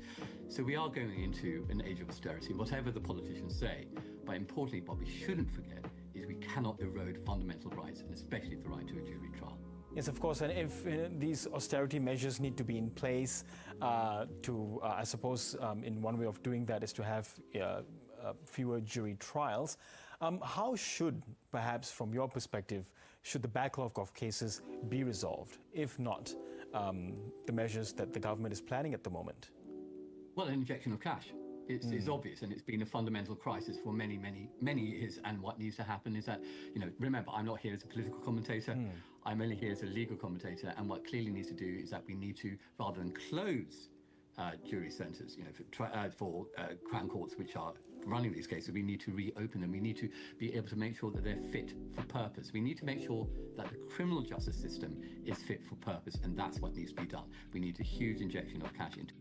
So we are going into an age of austerity, whatever the politicians say. But importantly, what we shouldn't forget is we cannot erode fundamental rights, and especially the right to a jury trial. Yes, of course, and if these austerity measures need to be in place I suppose in one way of doing that is to have fewer jury trials. How should, perhaps from your perspective, should the backlog of cases be resolved, if not the measures that the government is planning at the moment? Well, an injection of cash. It's obvious, and it's been a fundamental crisis for many, many, many years. And what needs to happen is that, remember, I'm not here as a political commentator. I'm only here as a legal commentator. And what clearly needs to do is that we need to, rather than close jury centres, for Crown Courts which are running these cases, we need to reopen them. We need to be able to make sure that they're fit for purpose. We need to make sure that the criminal justice system is fit for purpose, and that's what needs to be done. We need a huge injection of cash into.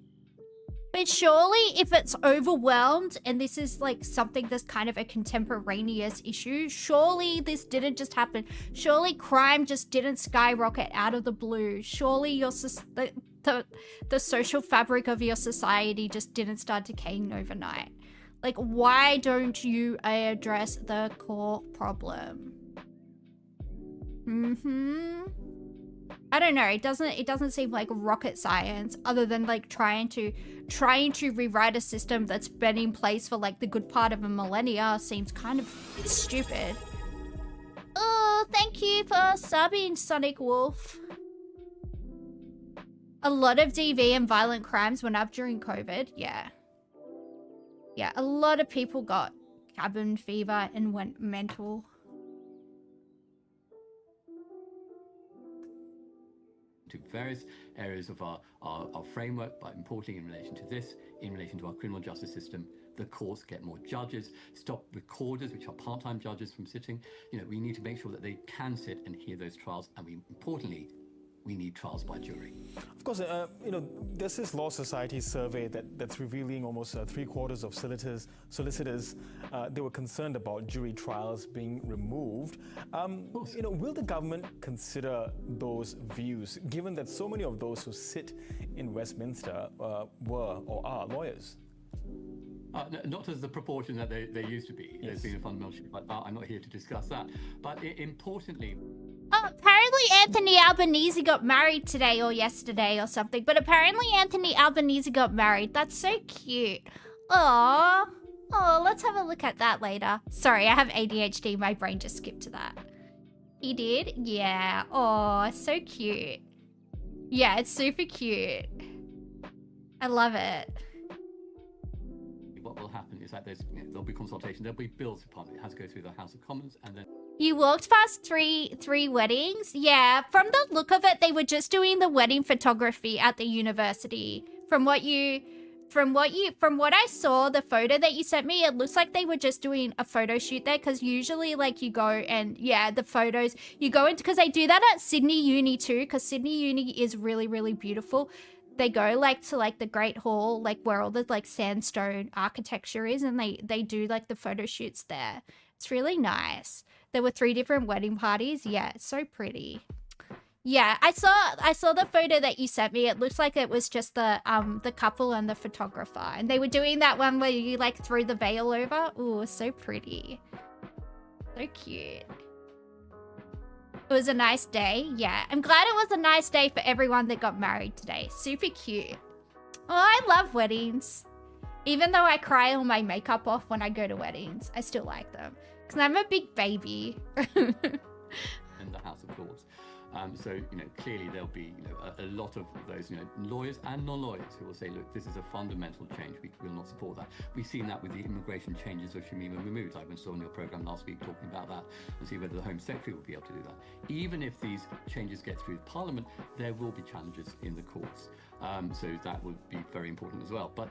But surely if it's overwhelmed, and this is something that's kind of a contemporaneous issue, surely this didn't just happen. Surely crime just didn't skyrocket out of the blue. Surely the social fabric of your society just didn't start decaying overnight. Why don't you address the core problem? I don't know. It doesn't seem like rocket science, other than trying to rewrite a system that's been in place for the good part of a millennia seems kind of stupid. Oh, thank you for subbing, Sonic Wolf. A lot of DV and violent crimes went up during COVID. Yeah, a lot of people got cabin fever and went mental. To various areas of our framework, but importantly in relation to this, in relation to our criminal justice system, the courts get more judges, stop recorders, which are part-time judges, from sitting. We need to make sure that they can sit and hear those trials, and we importantly we need trials by jury. Of course, there's this Law Society survey that's revealing almost three-quarters of solicitors they were concerned about jury trials being removed. Will the government consider those views, given that so many of those who sit in Westminster were or are lawyers? Not as the proportion that they used to be. There's been a fundamental shift, but I'm not here to discuss that. But importantly... Oh, apparently Anthony Albanese got married today or yesterday or something. But apparently Anthony Albanese got married. That's so cute. Aww. Oh, let's have a look at that later. Sorry, I have ADHD. My brain just skipped to that. He did? Yeah. Oh, so cute. Yeah, it's super cute. I love it. What will happen is that there'll be consultation, there'll be bills upon it. It has to go through the House of Commons and then... You walked past three weddings? Yeah, from the look of it, they were just doing the wedding photography at the university. From what I saw, the photo that you sent me, it looks like they were just doing a photo shoot there, because usually like you go and yeah, the photos you go into, because they do that at Sydney Uni too, because Sydney Uni is really, really beautiful. They go like to like the Great Hall, like where all the like sandstone architecture is, and they do like the photo shoots there. It's really nice. There were 3 different wedding parties. Yeah, it's so pretty. Yeah, I saw the photo that you sent me. It looks like it was just the couple and the photographer, and they were doing that one where you like threw the veil over. Ooh, so pretty. So cute. It was a nice day. Yeah, I'm glad it was a nice day for everyone that got married today. Super cute. Oh, I love weddings. Even though I cry all my makeup off when I go to weddings, I still like them. Because I'm a big baby. In the House of Lords. So, clearly there'll be, a lot of those, lawyers and non-lawyers who will say, look, this is a fundamental change. We will not support that. We've seen that with the immigration changes of Shamima Mahmood. I saw on your programme last week talking about that and see whether the Home Secretary will be able to do that. Even if these changes get through Parliament, there will be challenges in the courts. So that will be very important as well. But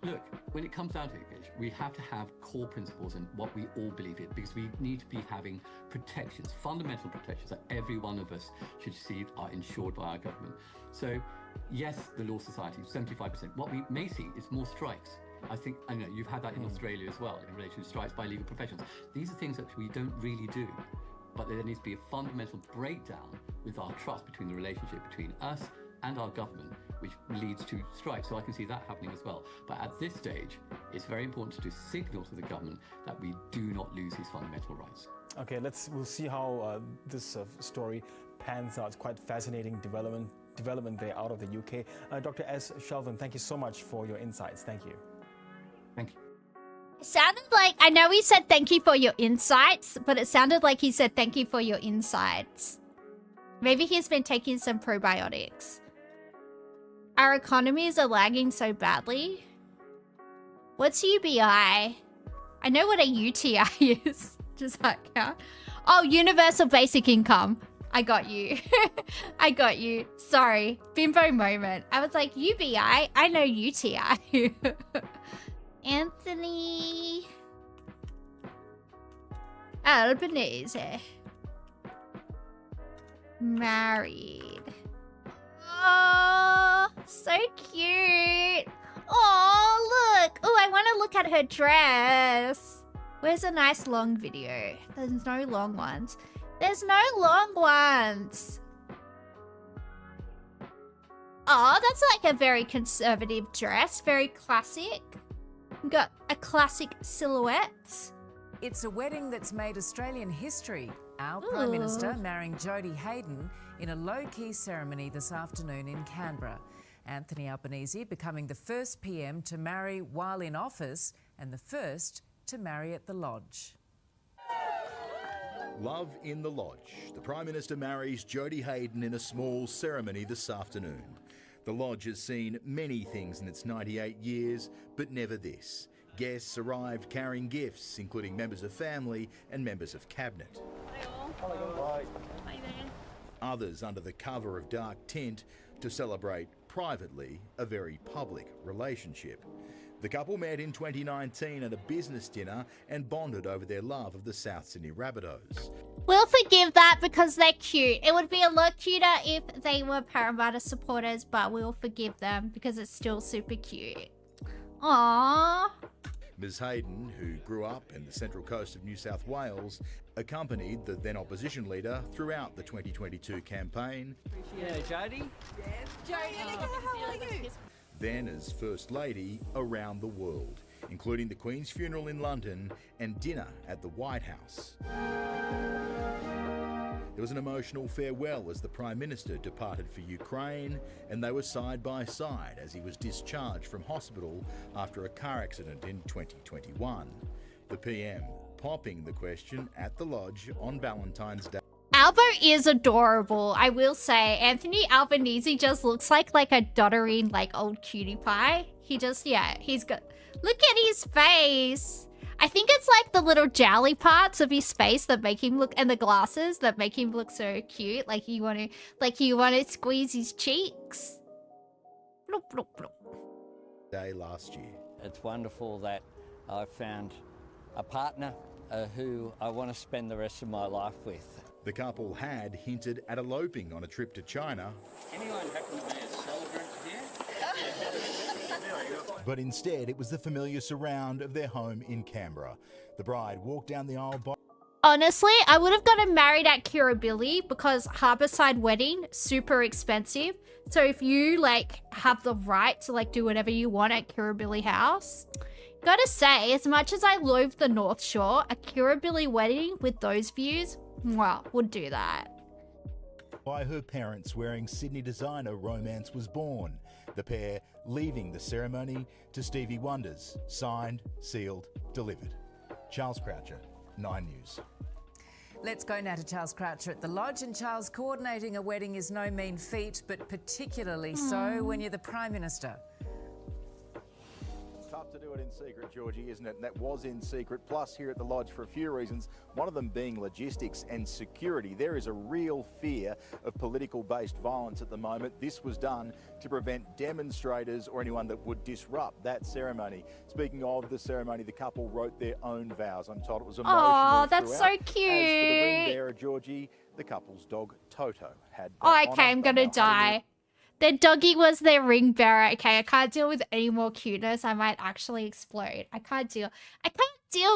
look, when it comes down to it, we have to have core principles and what we all believe in, because we need to be having protections, fundamental protections that every one of us should see are ensured by our government. So, yes, the Law Society, 75%. What we may see is more strikes. I know you've had that in Australia as well, in relation to strikes by legal professions. These are things that we don't really do. But there needs to be a fundamental breakdown with our trust between the relationship between us and our government, which leads to strikes. So I can see that happening as well. But at this stage, it's very important to signal to the government that we do not lose these fundamental rights. Okay, we'll see how this story pans out. It's quite fascinating development there out of the UK. Dr. S. Shelvin, thank you so much for your insights. Thank you. Thank you. It sounded like, I know he said thank you for your insights, but it sounded like he said thank you for your insides. Maybe he's been taking some probiotics. Our economies are lagging so badly. What's UBI? I know what a UTI is. Does that count? Oh, Universal Basic Income. I got you. I got you. Sorry. Bimbo moment. I was like, UBI? I know UTI. Anthony Albanese. Married. Oh, so cute. Oh, look. Oh, I want to look at her dress. Where's a nice long video? There's no long ones. There's no long ones. Oh, that's like a very conservative dress. Very classic. Got a classic silhouette. It's a wedding that's made Australian history. Our Prime Minister marrying Jodie Hayden in a low-key ceremony this afternoon in Canberra. Anthony Albanese becoming the first PM to marry while in office and the first to marry at the Lodge. Love in the Lodge. The Prime Minister marries Jodie Hayden in a small ceremony this afternoon. The Lodge has seen many things in its 98 years, but never this. Guests arrived carrying gifts, including members of family and members of cabinet. Others under the cover of dark tint to celebrate privately, a very public relationship. The couple met in 2019 at a business dinner and bonded over their love of the South Sydney Rabbitohs. We'll forgive that because they're cute. It would be a lot cuter if they were Parramatta supporters, but we'll forgive them because it's still super cute. Aww. Ms Hayden, who grew up in the central coast of New South Wales, accompanied the then opposition leader throughout the 2022 campaign. Yeah, Jodie? Yes. Jodie, how are you? Then as First Lady around the world, including the Queen's funeral in London and dinner at the White House. There was an emotional farewell as the Prime Minister departed for Ukraine, and they were side by side as he was discharged from hospital after a car accident in 2021. The PM popping the question at the Lodge on Valentine's Day. Albo is adorable, I will say. Anthony Albanese just looks like a doddering, old cutie pie. He just, yeah, he's got... Look at his face! I think it's like the little jowly parts of his face that make him look... And the glasses that make him look so cute. Like you want to squeeze his cheeks. Bloop, bloop, bloop. Day last year. It's wonderful that I found a partner who I want to spend the rest of my life with. The couple had hinted at eloping on a trip to China. Anyone happen to be a celebrant here? But instead, it was the familiar surround of their home in Canberra. The bride walked down the aisle by... Honestly, I would have gotten married at Kirribilli because Harbourside wedding, super expensive. So if you, have the right to, do whatever you want at Kirribilli House... Gotta say, as much as I loathe the North Shore, a Kirribilli wedding with those views, well, would do that. By her parents wearing Sydney designer Romance Was Born, the pair leaving the ceremony to Stevie Wonder's signed, sealed, delivered. Charles Croucher, 9 News. Let's go now to Charles Croucher at the Lodge. And Charles, coordinating a wedding is no mean feat, but particularly so when you're the Prime Minister. Tough to do it in secret, Georgie, isn't it? And that was in secret, plus here at the Lodge for a few reasons, one of them being logistics and security. There is a real fear of political-based violence at the moment. This was done to prevent demonstrators or anyone that would disrupt that ceremony. Speaking of the ceremony, the couple wrote their own vows. I'm told it was emotional. Oh, that's so cute. As for the ring bearer, Georgie, the couple's dog, Toto, had... Oh, okay, I'm gonna die. Their doggy was their ring bearer. Okay, I can't deal with any more cuteness. I might actually explode. I can't deal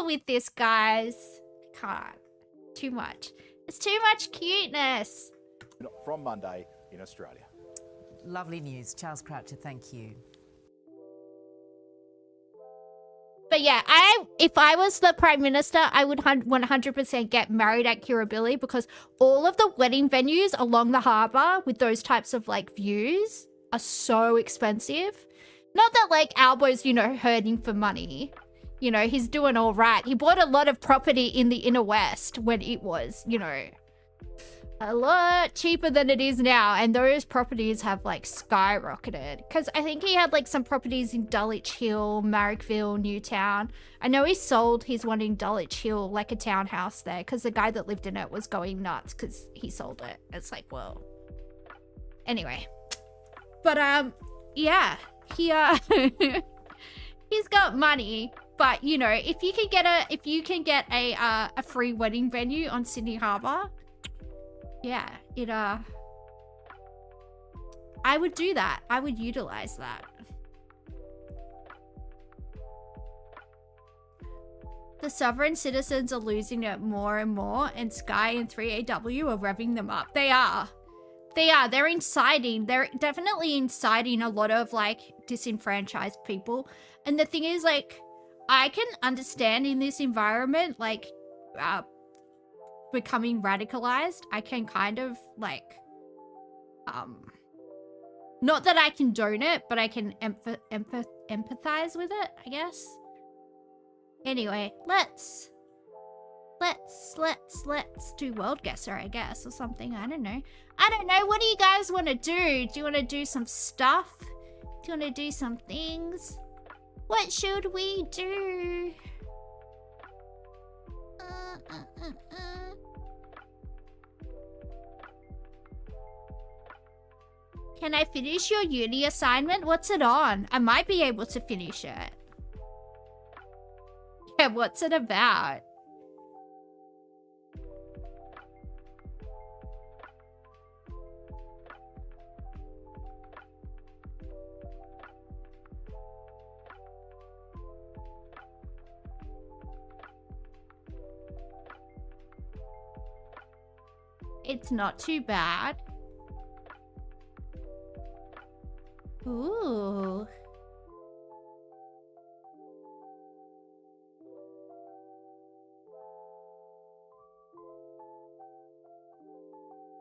with this, guys. I can't. Too much. It's too much cuteness. From Monday in Australia. Lovely news. Charles Croucher, thank you. But yeah, if I was the Prime Minister, I would 100% get married at Kirribilli because all of the wedding venues along the harbour with those types of views are so expensive. Not that Albo's, hurting for money. He's doing all right. He bought a lot of property in the inner west when it was, a lot cheaper than it is now, and those properties have skyrocketed because I think he had some properties in Dulwich Hill, Marrickville, Newtown. I know he sold his one in Dulwich Hill, a townhouse there, because the guy that lived in it was going nuts because he sold it. It's well, anyway, but yeah, he he's got money. But if you can get a free wedding venue on Sydney Harbour, yeah, I would do that. I would utilize that. The sovereign citizens are losing it more and more, and Sky and 3AW are revving them up. They are. They're inciting. They're definitely inciting a lot of disenfranchised people. And the thing is, I can understand in this environment, becoming radicalized. I can kind of not that I condone it, but I can empathize with it, I guess. Anyway, let's do World Guesser, I guess, or something. I don't know. What do you guys want to do? Do you want to do some stuff? Do you want to do some things? What should we do? Can I finish your uni assignment? What's it on? I might be able to finish it. Yeah, what's it about? It's not too bad. Ooh.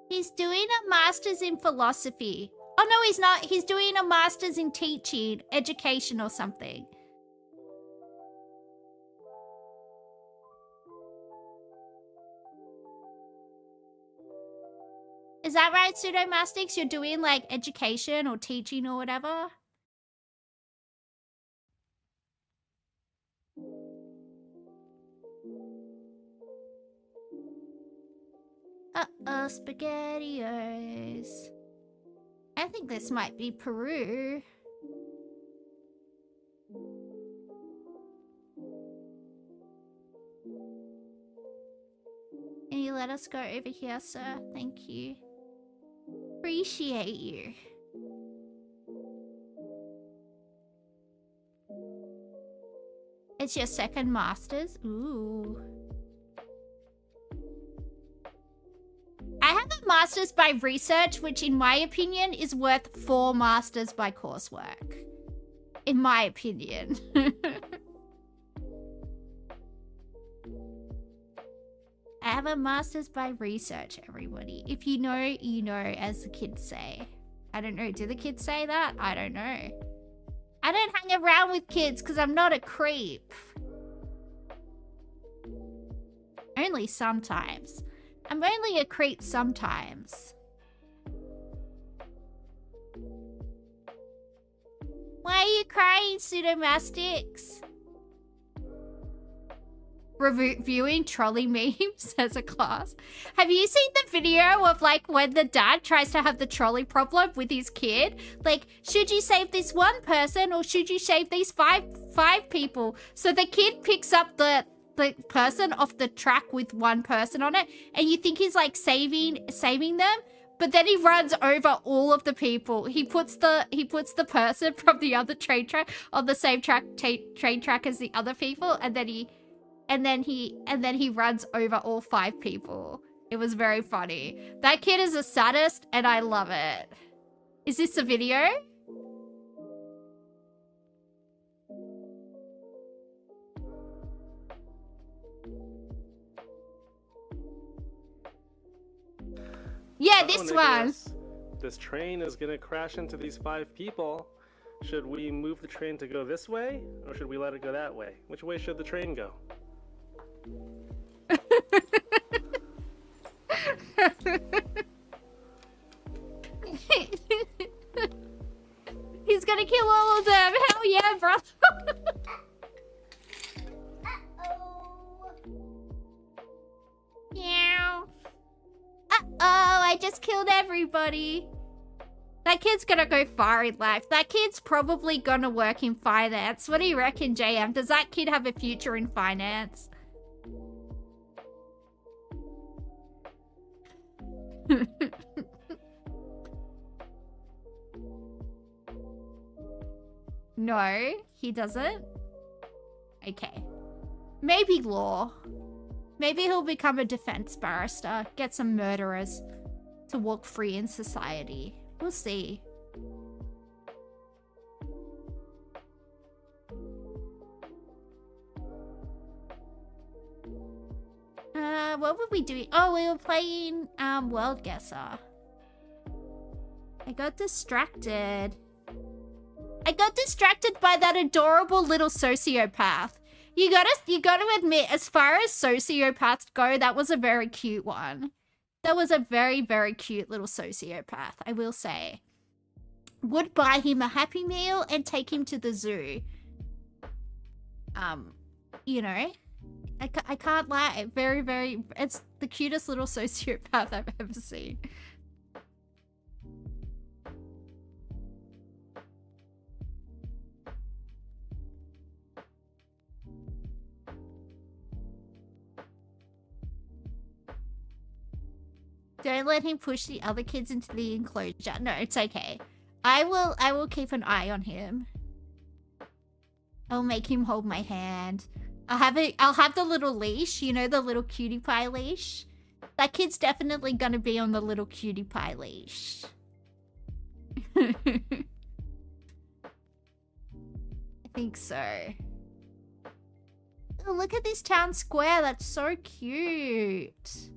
He's doing a master's in philosophy. Oh no, he's not. He's doing a master's in teaching, education or something. Is that right, Pseudomastics? You're doing like education or teaching or whatever? Uh-oh, SpaghettiOs. I think this might be Peru. Can you let us go over here, sir? Thank you. Appreciate you. It's your second master's? Ooh. I have a master's by research, which in my opinion is worth 4 masters by coursework. In my opinion. I have a master's by research, everybody. If you know, you know, as the kids say. I don't know. Do the kids say that? I don't know. I don't hang around with kids because I'm not a creep. Only sometimes. I'm only a creep sometimes. Why are you crying, Pseudomastics? Reviewing trolley memes as a class. Have you seen the video of like when the dad tries to have the trolley problem with his kid? Like, should you save this one person or should you save these five people? So the kid picks up the person off the track with one person on it, and you think he's like saving them, but then he runs over all of the people. He puts the person from the other train track on the same train track as the other people, and then he runs over all 5 people. It was very funny. That kid is a sadist, and I love it. Is this a video? Yeah, this one. This train is gonna crash into these 5 people. Should we move the train to go this way, or should we let it go that way? Which way should the train go? He's gonna kill all of them. Hell yeah, bro. Meow. Uh-oh, I just killed everybody. That kid's gonna go far in life. That kid's probably gonna work in finance. What do you reckon, JM? Does that kid have a future in finance? No, he doesn't. Okay. Maybe law. Maybe he'll become a defense barrister, get some murderers to walk free in society. We'll see. What were we doing? Oh, we were playing World Guesser. I got distracted. I got distracted by that adorable little sociopath. You gotta admit, as far as sociopaths go, that was a very cute one. That was a very, very cute little sociopath, I will say. Would buy him a Happy Meal and take him to the zoo. You know, I can't lie. Very, very, it's the cutest little sociopath I've ever seen. Don't let him push the other kids into the enclosure. No, it's okay. I will keep an eye on him. I'll make him hold my hand. I'll have the little leash, you know, the little cutie pie leash. That kid's definitely gonna be on the little cutie pie leash. I think so. Oh, look at this town square. That's so cute.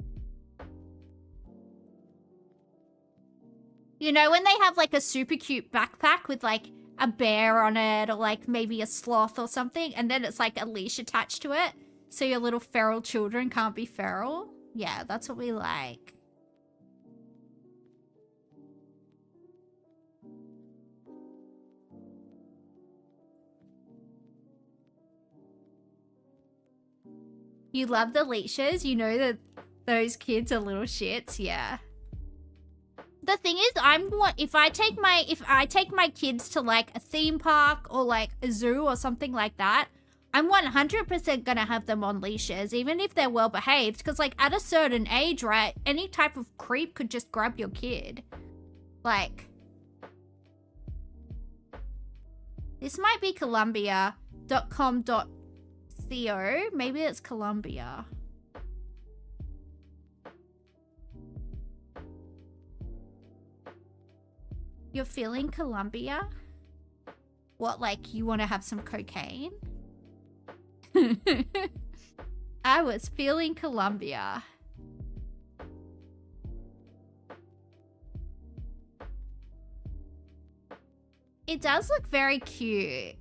You know, when they have like a super cute backpack with like a bear on it or like maybe a sloth or something, and then it's like a leash attached to it so your little feral children can't be feral. Yeah, that's what we like. You love the leashes? You know that those kids are little shits? Yeah. The thing is, if I take my kids to like a theme park or like a zoo or something like that, I'm 100% gonna have them on leashes, even if they're well behaved. Because like at a certain age, right, any type of creep could just grab your kid. Like, this might be Columbia.com.co. Maybe it's Columbia. You're feeling Columbia? What, like you want to have some cocaine? I was feeling Columbia. It does look very cute.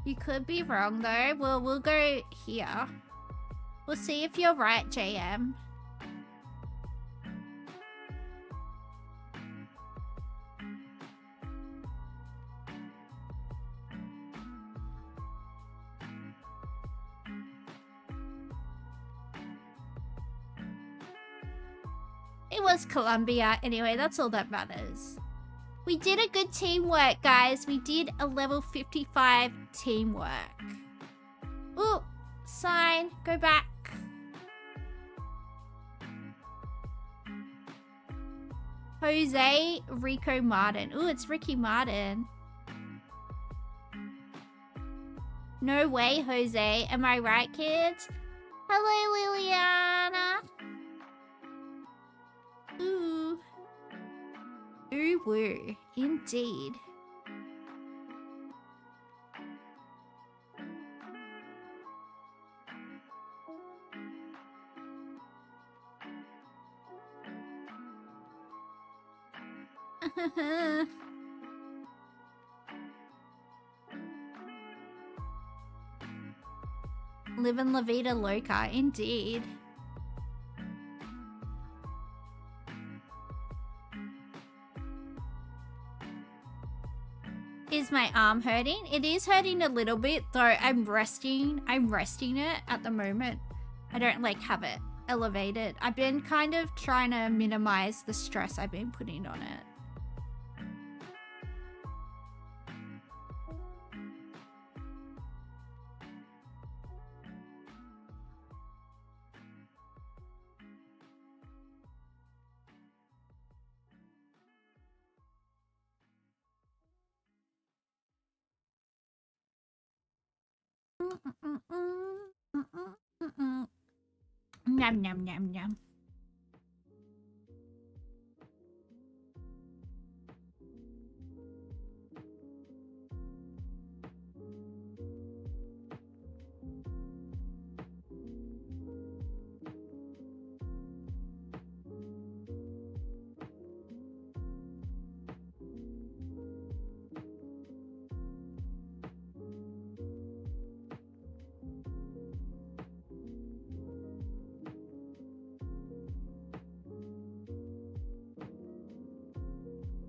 You could be wrong though. Well, we'll go here. We'll see if you're right, JM. It was Columbia. Anyway, that's all that matters. We did a good teamwork, guys. We did a level 55 teamwork. Ooh, sign. Go back. Jose Rico Martin. Ooh, it's Ricky Martin. No way, Jose. Am I right, kids? Hello, Liliana. Ooh. Ooh, woo. Indeed. Living La Vida Loca, indeed. Is my arm hurting? It is hurting a little bit, though I'm resting it at the moment. I don't like have it elevated. I've been kind of trying to minimize the stress I've been putting on it. Nom nom nom nom.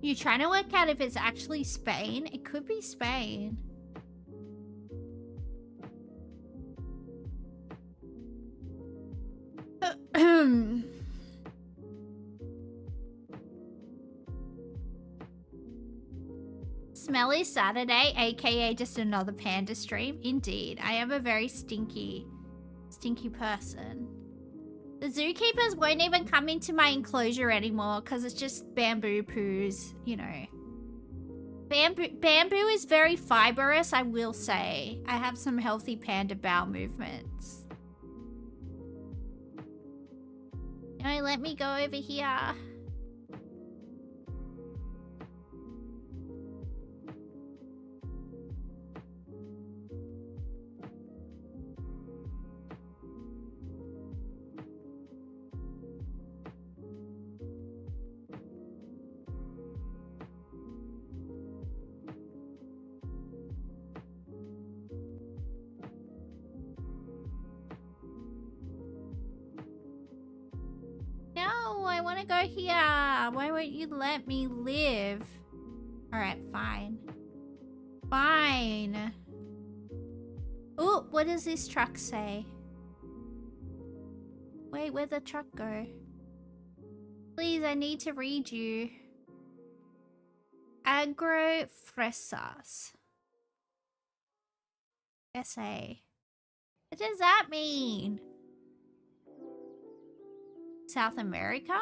You're trying to work out if it's actually Spain? It could be Spain. Smelly Saturday, aka just another panda stream. Indeed, I am a very stinky person. The zookeepers won't even come into my enclosure anymore because it's just bamboo poos, you know. Bamboo is very fibrous, I will say. I have some healthy panda bowel movements. No, let me go over here. No, I want to go here. Why won't you let me live? Alright, fine. Fine. Oh, what does this truck say? Wait, where'd the truck go? Please, I need to read you. Agro fresas. SA. What does that mean? South America?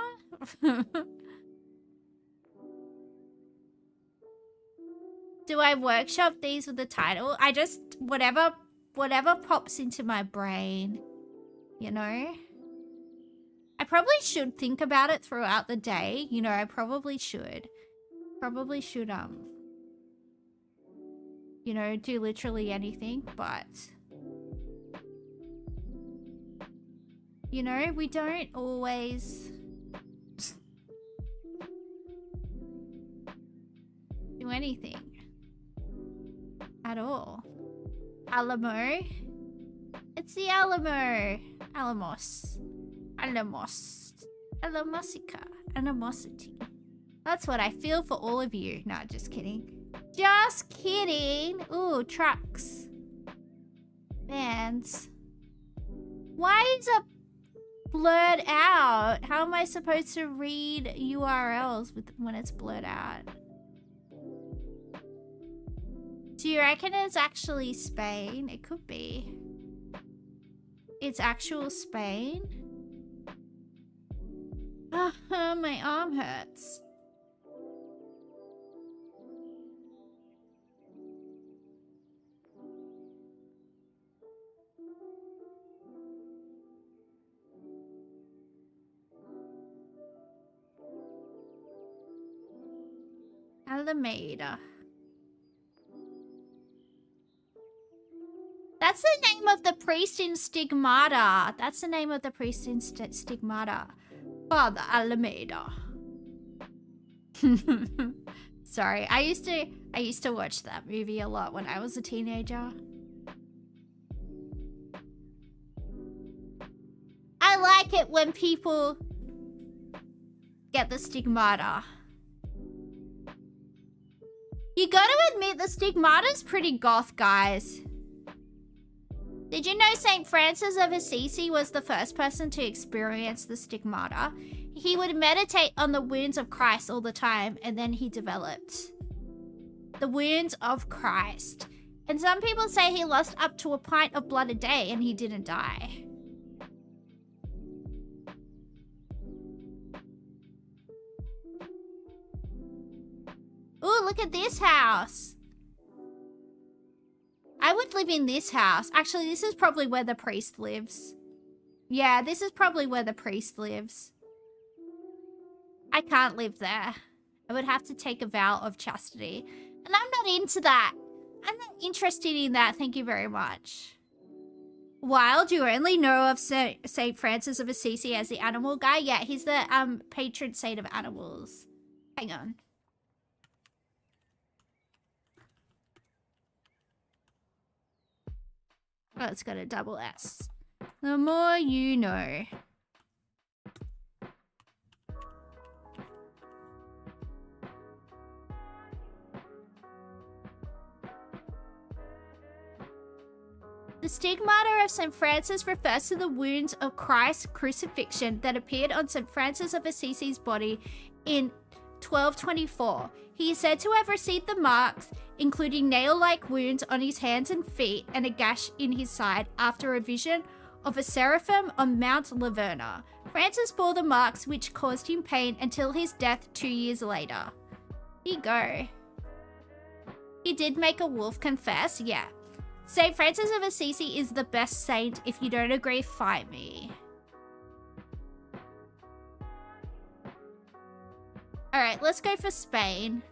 Do I workshop these with the title? I just, whatever pops into my brain, you know? I probably should think about it throughout the day, you know, I probably should. You know, do literally anything, but... You know, we don't always do anything at all. Alamo? It's the Alamo. Alamos. Alamosica. Animosity. That's what I feel for all of you. No, just kidding. Just kidding. Ooh, trucks. Vans. Why is it blurred out? How am I supposed to read URLs when it's blurred out? Do you reckon it's actually Spain? It could be. It's actual Spain? My arm hurts. Alameda. That's the name of the priest in Stigmata. That's the name of the priest in Stigmata. Father Alameda. Sorry, I used to watch that movie a lot when I was a teenager. I like it when people get the stigmata. You gotta admit the stigmata's pretty goth, guys. Did you know St. Francis of Assisi was the first person to experience the stigmata? He would meditate on the wounds of Christ all the time, and then he developed the wounds of Christ. And some people say he lost up to a pint of blood a day and he didn't die. Ooh, look at this house. I would live in this house. Actually, this is probably where the priest lives. Yeah, this is probably where the priest lives. I can't live there. I would have to take a vow of chastity. And I'm not into that. I'm not interested in that, thank you very much. Wild, you only know of St. Francis of Assisi as the animal guy? Yeah, he's the patron saint of animals. Hang on. Oh, it's got a double S. The more you know. The stigmata of St. Francis refers to the wounds of Christ's crucifixion that appeared on St. Francis of Assisi's body in 1224. He is said to have received the marks, including nail-like wounds on his hands and feet and a gash in his side after a vision of a seraphim on Mount Laverna. Francis bore the marks which caused him pain until his death 2 years later. Here you go. He did make a wolf confess, yeah. St. Francis of Assisi is the best saint. If you don't agree, fight me. Alright, let's go for Spain.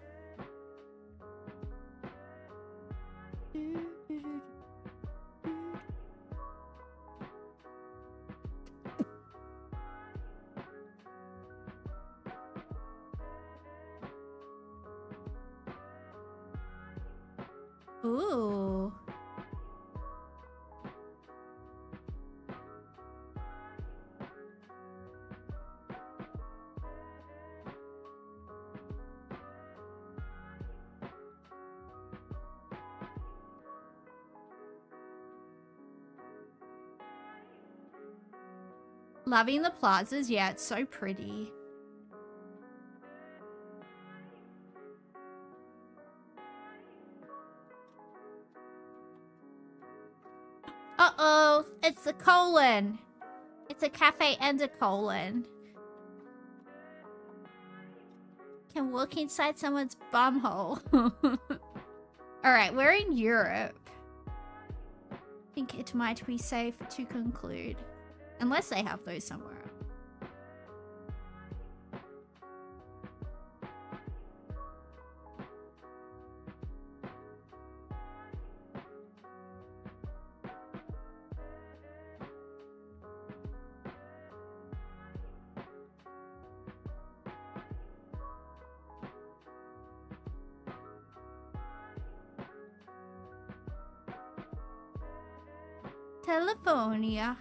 Ooh. Loving the plazas. Yeah, it's so pretty. Uh-oh, it's a colon. It's a cafe and a colon. Can walk inside someone's bumhole. Alright, we're in Europe. I think it might be safe to conclude. Unless they have those somewhere. Telefonia.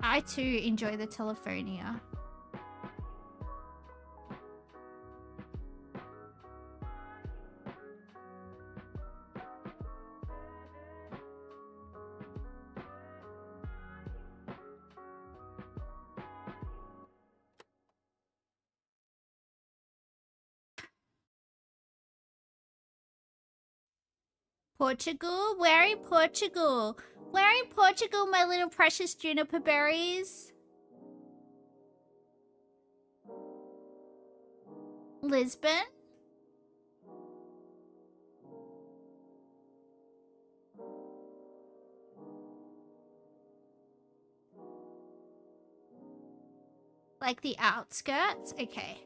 I too enjoy the Telefonia. Portugal? Where in Portugal? Where in Portugal, my little precious juniper berries? Lisbon? Like the outskirts? Okay.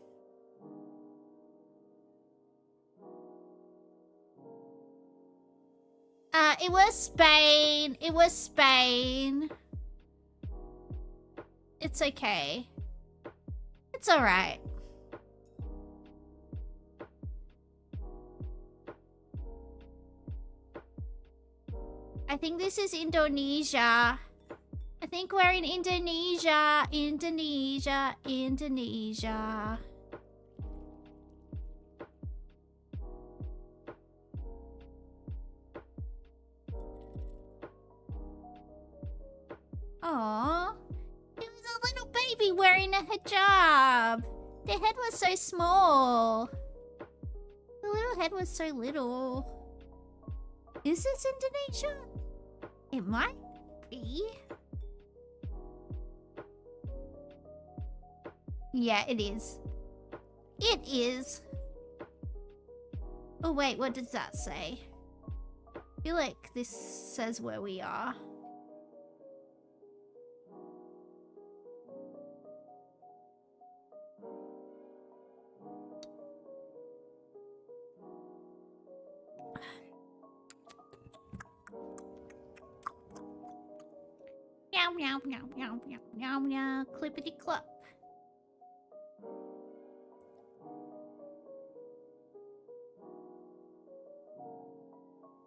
It was Spain. It was Spain. It's okay. It's alright. I think this is Indonesia. I think we're in Indonesia. Indonesia. Indonesia. Aww. It was a little baby wearing a hijab. The head was so small. The little head was so little. Is this Indonesia? It might be. Yeah, it is. It is. Oh wait, what does that say? I feel like this says where we are. Meow meow meow meow meow meow meow clippity clop.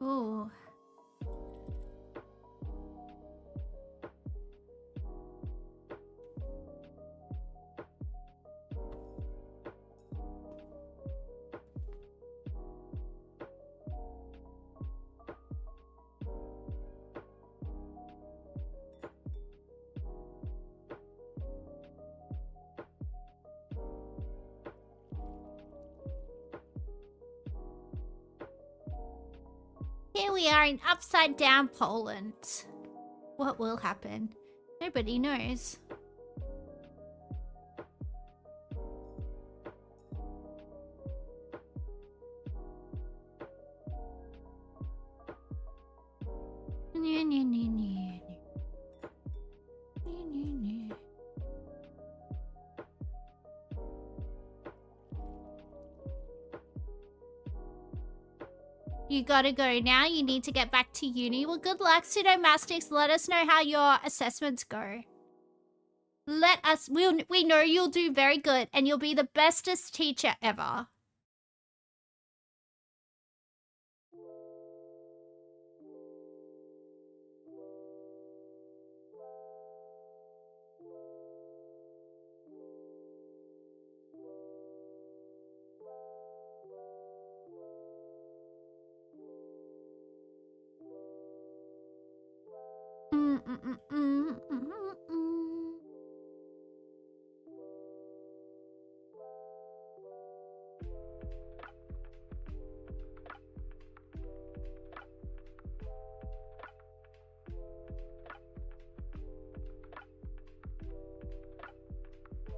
Ooh. Here we are in upside down Poland. What will happen? Nobody knows. You gotta go now. You need to get back to uni. Well, good luck, pseudomastics. Let us know how your assessments go. Let us. We know you'll do very good, and you'll be the bestest teacher ever.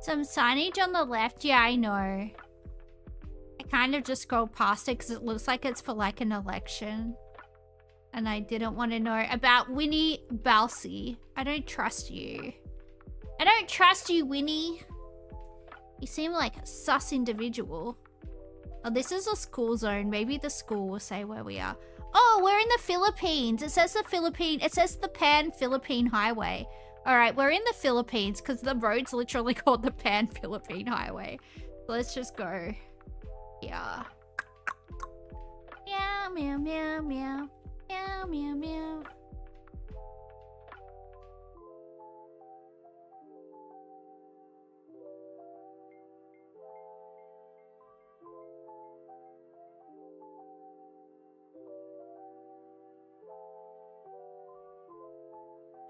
Some signage on the left, yeah, I know. I kind of just scrolled past it because it looks like it's for like an election. And I didn't want to know about Winnie Balsey. I don't trust you. I don't trust you, Winnie. You seem like a sus individual. Oh, this is a school zone. Maybe the school will say where we are. Oh, we're in the Philippines. It says the Pan-Philippine Highway. All right, we're in the Philippines because the road's literally called the Pan-Philippine Highway. So let's just go. Yeah. Meow, meow, meow, meow. Meow, meow, meow.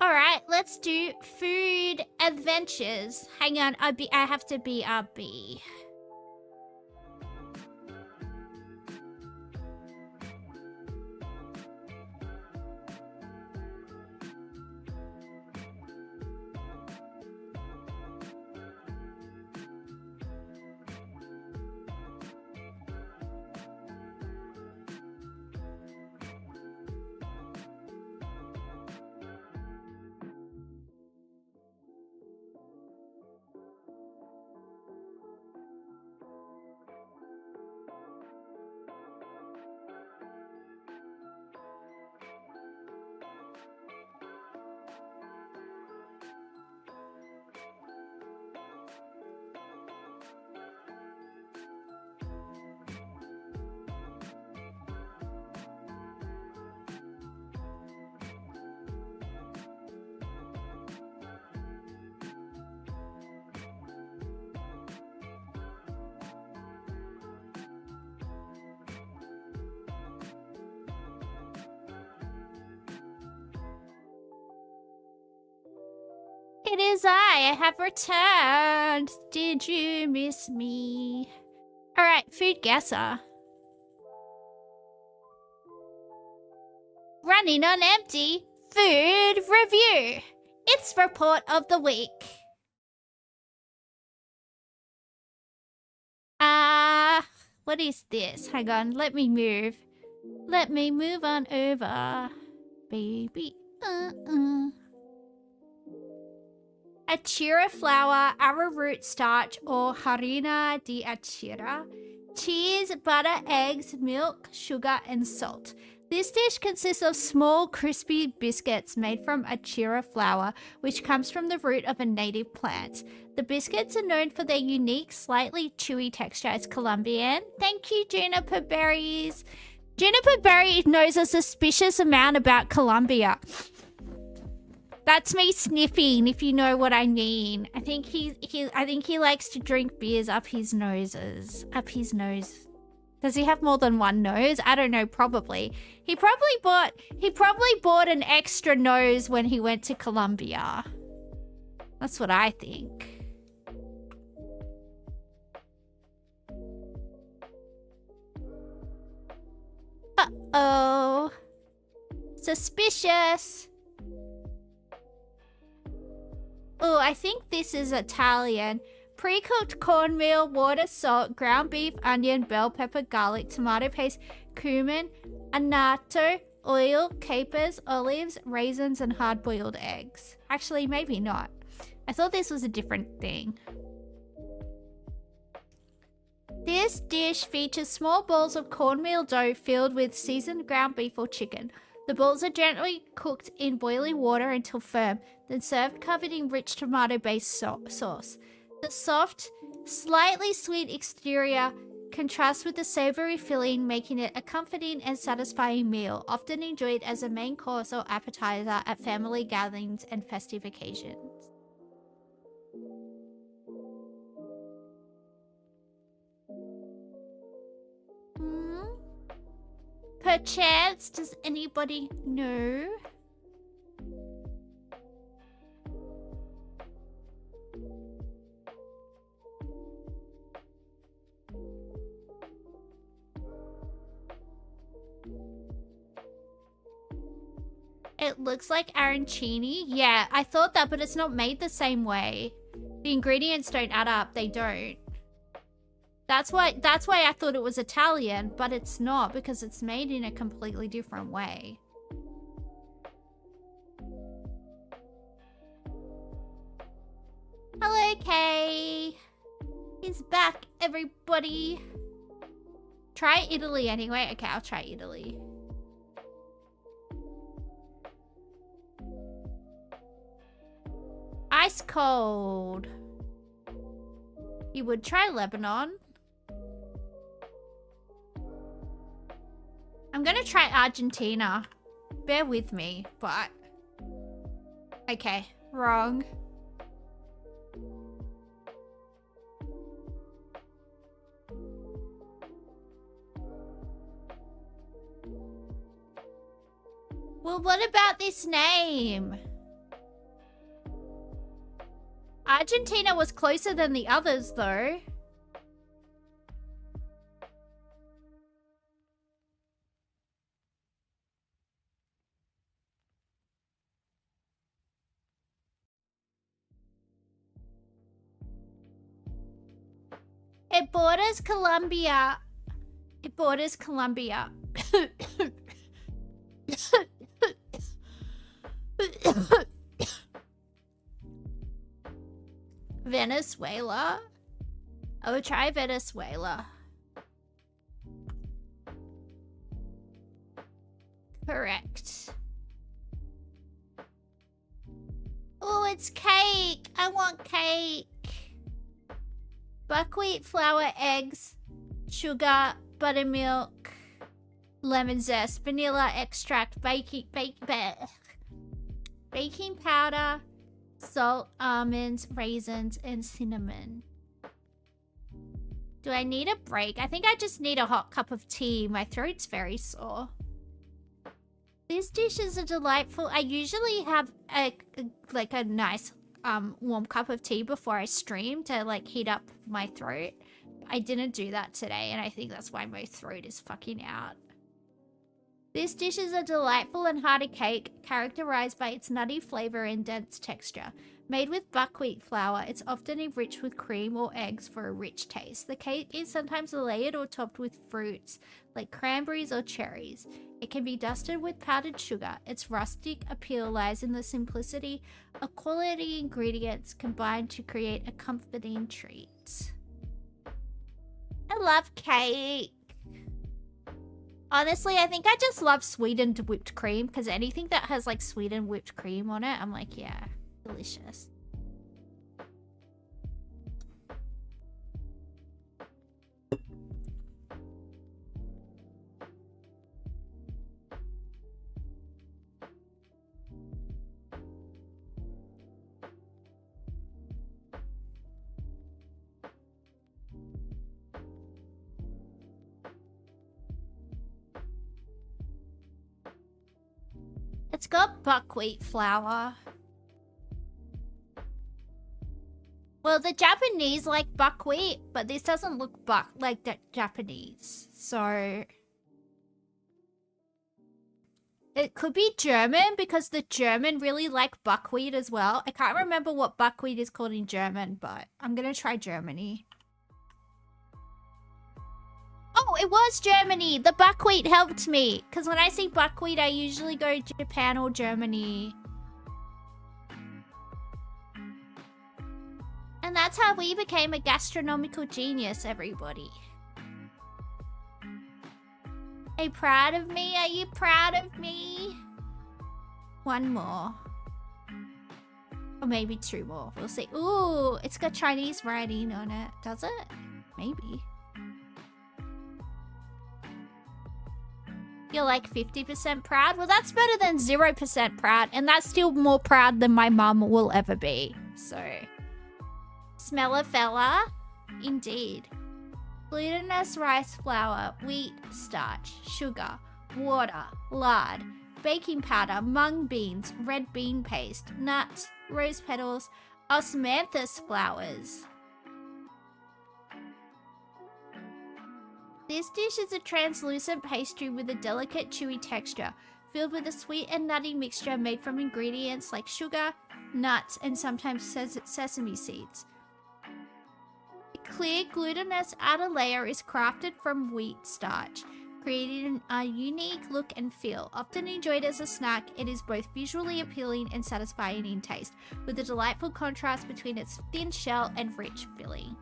Alright, let's do food adventures. Hang on, I have to be a bee. It is I have returned. Did you miss me? Alright, food guesser. Running on empty. Food review. It's report of the week. What is this? Hang on, let me move. Let me move on over. Baby, Achira flour, arrowroot starch, or harina de achira. Cheese, butter, eggs, milk, sugar, and salt. This dish consists of small, crispy biscuits made from achira flour, which comes from the root of a native plant. The biscuits are known for their unique, slightly chewy texture. It's Colombian. Thank you, Juniper Berries. Juniper Berry knows a suspicious amount about Colombia. That's me sniffing, if you know what I mean. I think he likes to drink beers up his noses. Up his nose. Does he have more than one nose? I don't know, probably. He probably bought an extra nose when he went to Colombia. That's what I think. Uh-oh. Suspicious. Oh, I think this is Italian. Pre-cooked cornmeal, water, salt, ground beef, onion, bell pepper, garlic, tomato paste, cumin, annatto, oil, capers, olives, raisins, and hard-boiled eggs. Actually, maybe not. I thought this was a different thing. This dish features small balls of cornmeal dough filled with seasoned ground beef or chicken. The balls are gently cooked in boiling water until firm, then served covered in rich tomato-based sauce. The soft, slightly sweet exterior contrasts with the savory filling, making it a comforting and satisfying meal, often enjoyed as a main course or appetizer at family gatherings and festive occasions. Perchance, does anybody know? It looks like arancini. Yeah, I thought that, but it's not made the same way. The ingredients don't add up. They don't. That's why I thought it was Italian, but it's not because it's made in a completely different way. Hello, Kay. He's back, everybody. Try Italy anyway. Okay, I'll try Italy. Ice cold. You would try Lebanon. I'm gonna try Argentina. Bear with me, but... Okay, wrong. Well, what about this name? Argentina was closer than the others, though. It borders Colombia. It borders Colombia. Venezuela? I would try Venezuela. Correct. Oh, it's cake! I want cake! Buckwheat flour, eggs, sugar, buttermilk, lemon zest, vanilla extract, baking powder, salt, almonds, raisins, and cinnamon. Do I need a break? I think I just need a hot cup of tea. My throat's very sore. These dishes are delightful. I usually have a nice warm cup of tea before I stream to like heat up my throat. I didn't do that today, and I think that's why my throat is fucking out. This dish is a delightful and hearty cake, characterized by its nutty flavor and dense texture. Made with buckwheat flour, it's often enriched with cream or eggs for a rich taste. The cake is sometimes layered or topped with fruits, like cranberries or cherries. It can be dusted with powdered sugar. Its rustic appeal lies in the simplicity of quality ingredients combined to create a comforting treat. I love cake. Honestly, I think I just love sweetened whipped cream, because anything that has like sweetened whipped cream on it, I'm like, yeah, delicious. It's got buckwheat flour. Well, the Japanese like buckwheat, but this doesn't look like that Japanese. So It could be German because the German really like buckwheat as well. I can't remember what buckwheat is called in German, but I'm gonna try Germany. Oh, it was Germany! The buckwheat helped me! Because when I see buckwheat, I usually go Japan or Germany. And that's how we became a gastronomical genius, everybody. Are you proud of me? Are you proud of me? One more. Or maybe two more. We'll see. Ooh, it's got Chinese writing on it. Does it? Maybe. You're like 50% proud? Well, that's better than 0% proud. And that's still more proud than my mum will ever be. So, smell a fella? Indeed. Glutinous rice flour, wheat starch, sugar, water, lard, baking powder, mung beans, red bean paste, nuts, rose petals, osmanthus flowers. This dish is a translucent pastry with a delicate chewy texture, filled with a sweet and nutty mixture made from ingredients like sugar, nuts, and sometimes sesame seeds. The clear glutinous outer layer is crafted from wheat starch, creating a unique look and feel. Often enjoyed as a snack, it is both visually appealing and satisfying in taste, with a delightful contrast between its thin shell and rich filling.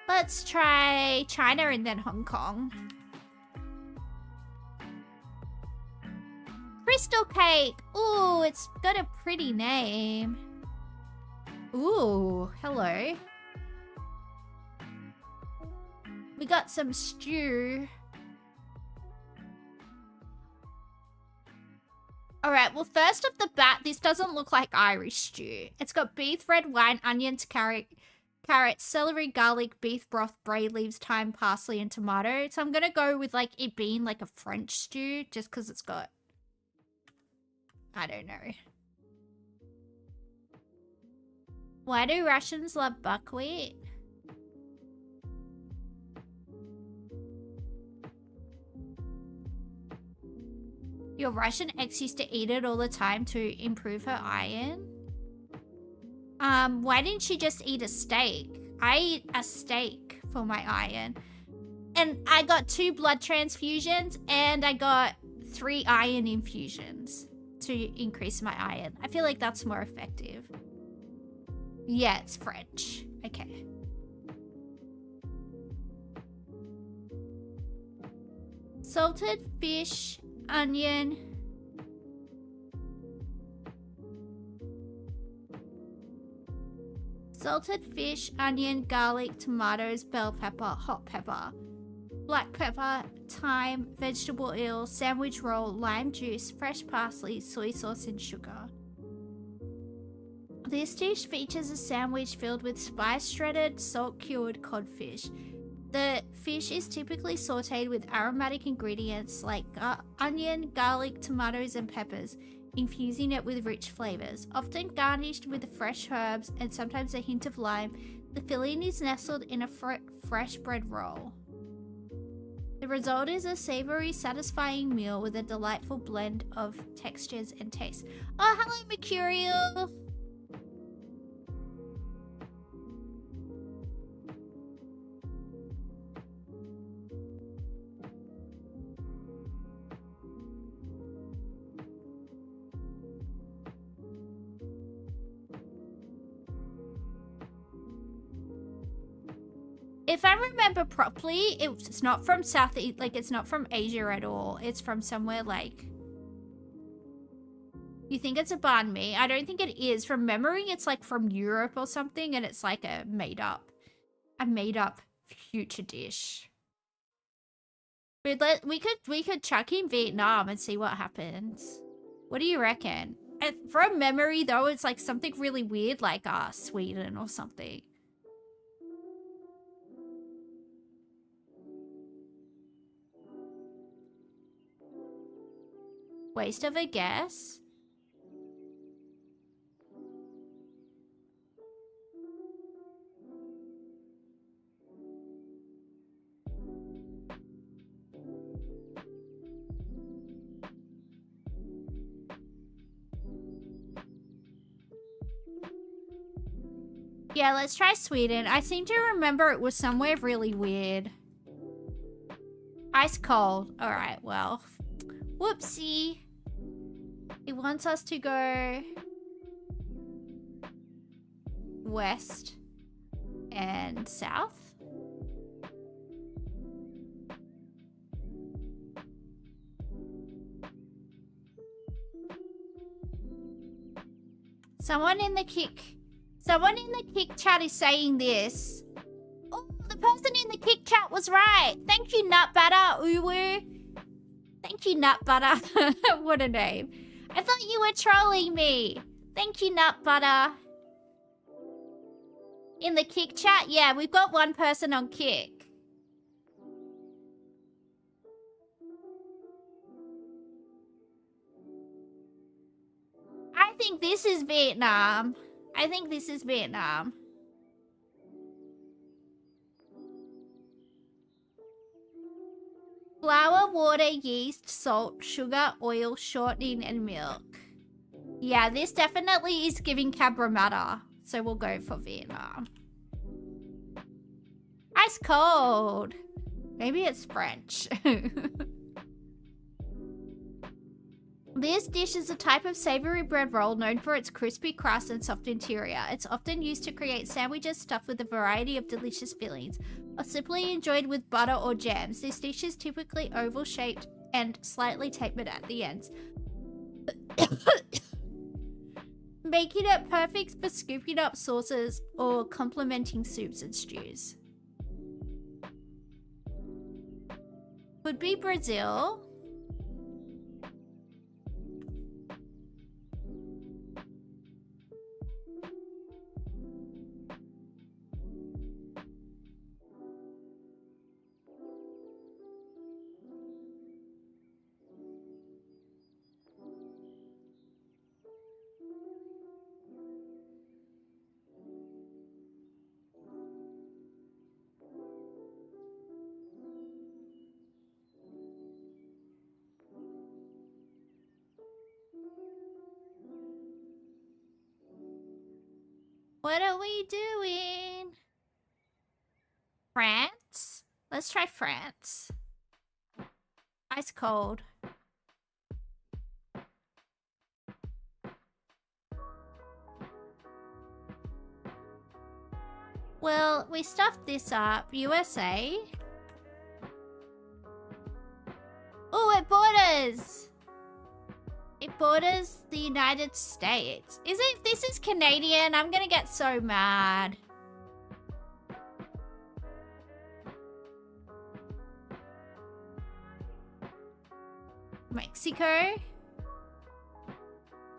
Let's try China and then Hong Kong. Crystal cake! Ooh, it's got a pretty name. Ooh, hello. We got some stew. Alright, well, first off the bat, this doesn't look like Irish stew. It's got beef, red wine, onions, carrots, celery, garlic, beef broth, bay leaves, thyme, parsley, and tomato. So I'm gonna go with like it being like a French stew just because it's got... I don't know. Why do Russians love buckwheat? Your Russian ex used to eat it all the time to improve her iron? Why didn't she just eat a steak? I eat a steak for my iron. And I got 2 blood transfusions and I got 3 iron infusions to increase my iron. I feel like that's more effective. Yeah, it's French. Okay. Salted fish, onion. Salted fish, onion, garlic, tomatoes, bell pepper, hot pepper, black pepper, thyme, vegetable oil, sandwich roll, lime juice, fresh parsley, soy sauce, and sugar. This dish features a sandwich filled with spice-shredded, salt-cured codfish. The fish is typically sautéed with aromatic ingredients like onion, garlic, tomatoes, and peppers, infusing it with rich flavors. Often garnished with fresh herbs and sometimes a hint of lime, the filling is nestled in a fresh bread roll. The result is a savory, satisfying meal with a delightful blend of textures and tastes. Oh, hello, Mercurial! If I remember properly, it's not from Southeast, like it's not from Asia at all. It's from somewhere like... You think it's a banh mi? I don't think it is. From memory, it's like from Europe or something, and it's like a made up future dish. We could chuck in Vietnam and see what happens. What do you reckon? And from memory though, it's like something really weird like Sweden or something. Waste of a guess. Yeah, let's try Sweden. I seem to remember it was somewhere really weird. Ice cold. Alright, well. Whoopsie. It wants us to go west and south. Someone in the kick chat is saying this. Oh, the person in the kick chat was right. Thank you, Nut Butter, Uwu. Thank you, Nut Butter. What a name. I thought you were trolling me. Thank you, Nut Butter. In the kick chat? Yeah, we've got one person on kick. I think this is Vietnam. I think this is Vietnam. Flour, water, yeast, salt, sugar, oil, shortening, and milk. Yeah, this definitely is giving Cabramatta. So we'll go for Vietnam. Ice cold. Maybe it's French. This dish is a type of savory bread roll known for its crispy crust and soft interior. It's often used to create sandwiches stuffed with a variety of delicious fillings, or simply enjoyed with butter or jams. This dish is typically oval-shaped and slightly tapered at the ends, making it perfect for scooping up sauces or complementing soups and stews. Could be Brazil. What are we doing? France? Let's try France. Ice cold. Well, we stuffed this up. USA. Oh, it borders. It borders the United States. This is Canadian? I'm gonna get so mad. Mexico?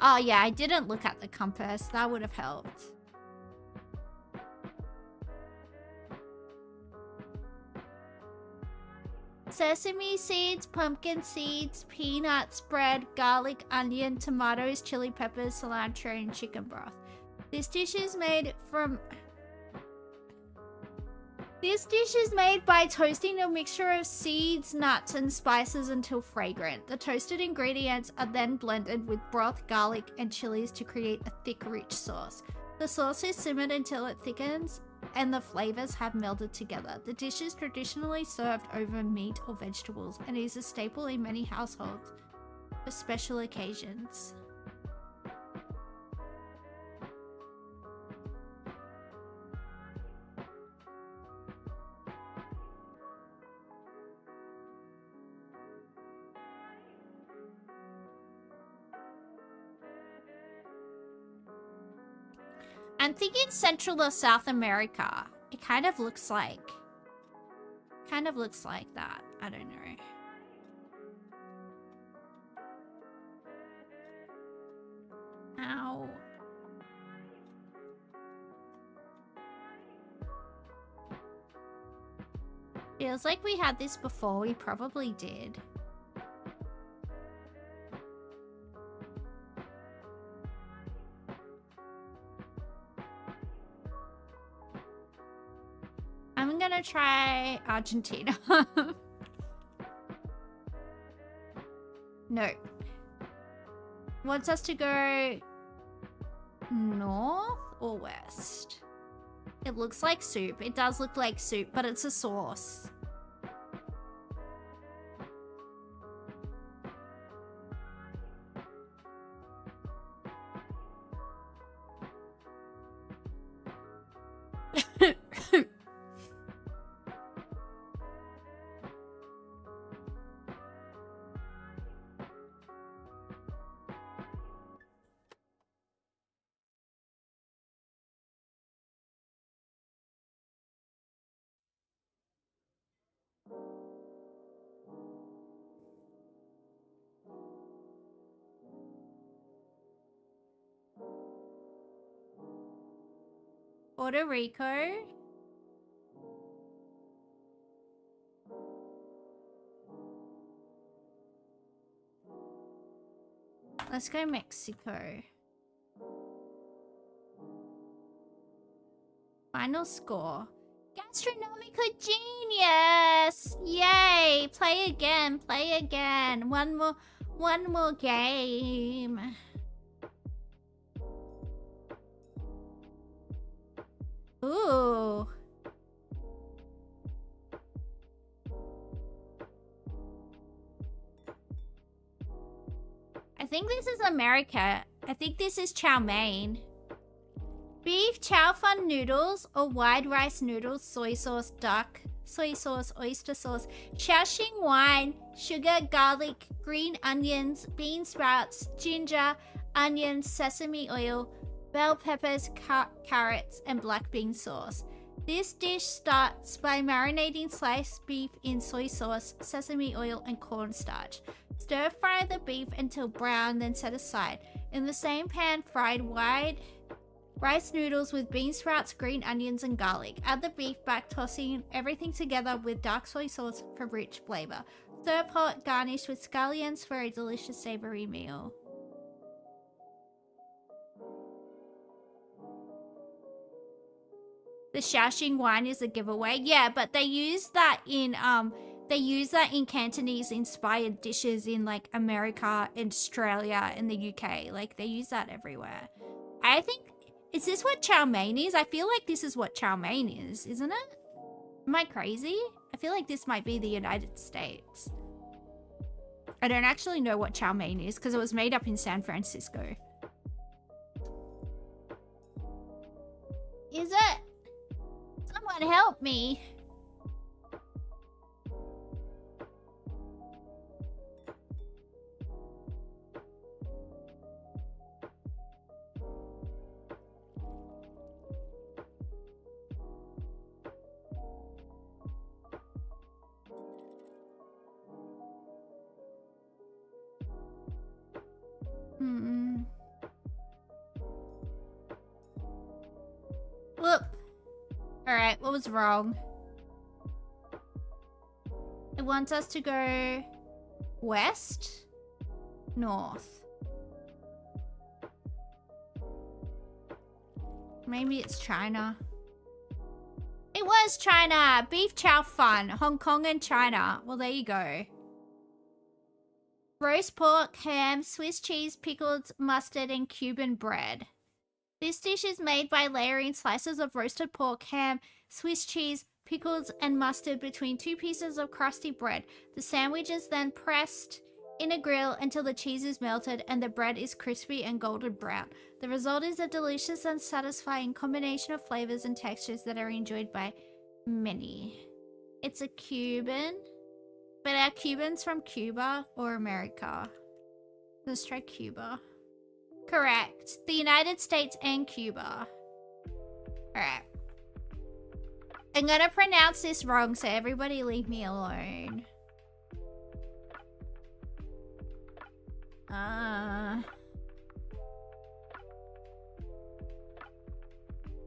Oh yeah, I didn't look at the compass. That would have helped. Sesame seeds, pumpkin seeds, peanuts, bread, garlic, onion, tomatoes, chili peppers, cilantro, and chicken broth. This dish is made by toasting a mixture of seeds, nuts, and spices until fragrant. The toasted ingredients are then blended with broth, garlic, and chilies to create a thick, rich sauce. The sauce is simmered until it thickens and the flavors have melded together. The dish is traditionally served over meat or vegetables and is a staple in many households for special occasions. I'm thinking Central or South America. It kind of looks like that. I don't know. Ow. Feels like we had this before. We probably did. I'm gonna try Argentina. No. Wants us to go north or west? It looks like soup. It does look like soup, but it's a sauce. Puerto Rico. Let's go Mexico. Final score. Gastronomical genius! Yay! Play again, play again. One more game. Ooh. I think this is America. I think this is chow mein. Beef chow fun noodles or wide rice noodles, soy sauce, duck, soy sauce, oyster sauce, xiaoxing wine, sugar, garlic, green onions, bean sprouts, ginger, onions, sesame oil, bell peppers, carrots, and black bean sauce. This dish starts by marinating sliced beef in soy sauce, sesame oil, and cornstarch. Stir fry the beef until brown, then set aside. In the same pan, fried wide rice noodles with bean sprouts, green onions, and garlic. Add the beef back, tossing everything together with dark soy sauce for rich flavor. Serve hot, garnished with scallions for a delicious savory meal. The xiaoxing wine is a giveaway. Yeah, but they use that in Cantonese inspired dishes in like America and Australia and the UK. Like they use that everywhere. I think, is this what chow mein is? I feel like this is what chow mein is, isn't it? Am I crazy? I feel like this might be the United States. I don't actually know what chow mein is because it was made up in San Francisco. Is it? Someone help me. Whoop. Alright, what was wrong? It wants us to go west? North. Maybe it's China. It was China! Beef chow fun. Hong Kong and China. Well, there you go. Roast pork, ham, Swiss cheese, pickled mustard, and Cuban bread. This dish is made by layering slices of roasted pork, ham, Swiss cheese, pickles, and mustard between two pieces of crusty bread. The sandwich is then pressed in a grill until the cheese is melted and the bread is crispy and golden brown. The result is a delicious and satisfying combination of flavors and textures that are enjoyed by many. It's a Cuban, but are Cubans from Cuba or America? Let's try Cuba. Correct. The United States and Cuba. Alright. I'm gonna pronounce this wrong, so everybody leave me alone.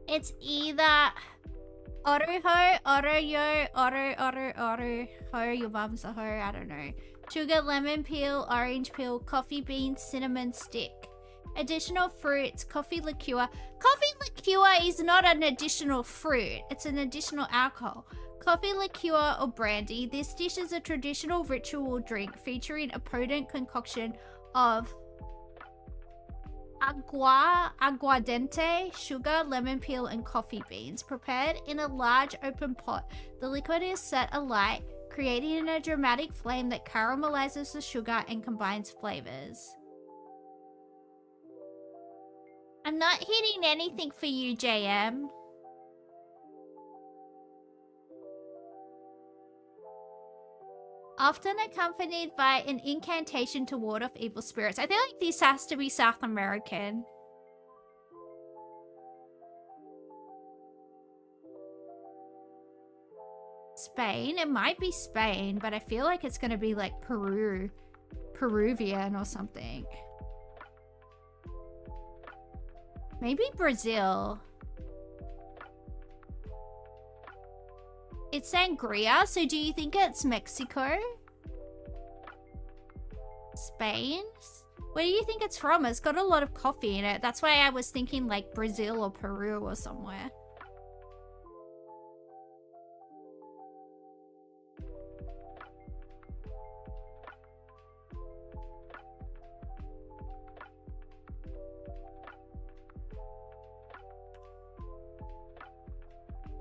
It's either Oruho, Oroyo, Oru, ho, your mum's a ho, I don't know. Sugar, lemon peel, orange peel, coffee beans, cinnamon stick. Additional fruits, coffee liqueur. Coffee liqueur is not an additional fruit, it's an additional alcohol. Coffee liqueur or brandy. This dish is a traditional ritual drink featuring a potent concoction of aguardente, sugar, lemon peel, and coffee beans. Prepared in a large open pot, the liquid is set alight, creating a dramatic flame that caramelizes the sugar and combines flavors. I'm not hitting anything for you, JM. Often accompanied by an incantation to ward off evil spirits. I feel like this has to be South American. Spain? It might be Spain, but I feel like it's gonna be like Peruvian or something. Maybe Brazil. It's sangria, so do you think it's Mexico? Spain? Where do you think it's from? It's got a lot of coffee in it. That's why I was thinking like Brazil or Peru or somewhere.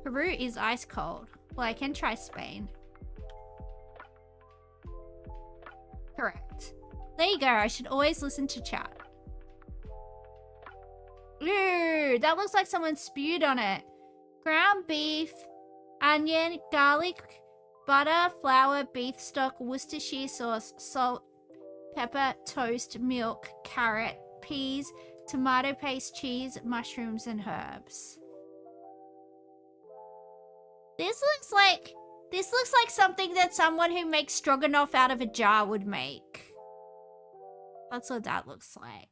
Peru is ice cold. Well, I can try Spain. Correct. There you go. I should always listen to chat. Ooh, that looks like someone spewed on it. Ground beef, onion, garlic, butter, flour, beef stock, Worcestershire sauce, salt, pepper, toast, milk, carrot, peas, tomato paste, cheese, mushrooms, and herbs. This looks like something that someone who makes stroganoff out of a jar would make. That's what that looks like.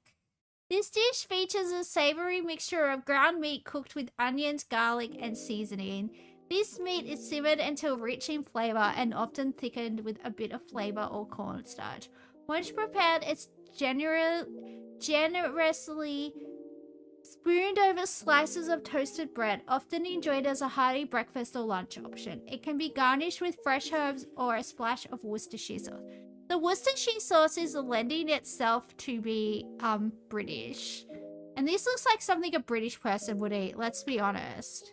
This dish features a savory mixture of ground meat cooked with onions, garlic, and seasoning. This meat is simmered until rich in flavor and often thickened with a bit of flavor or cornstarch. Once prepared, it's generously spooned over slices of toasted bread, often enjoyed as a hearty breakfast or lunch option. It can be garnished with fresh herbs or a splash of Worcestershire sauce. The Worcestershire sauce is lending itself to be British. And this looks like something a British person would eat, let's be honest.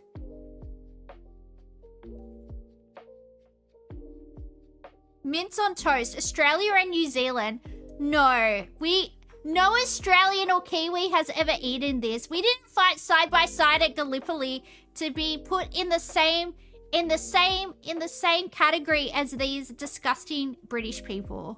Mince on toast, Australia and New Zealand. No Australian or Kiwi has ever eaten this. We didn't fight side by side at Gallipoli to be put in the same category as these disgusting British people.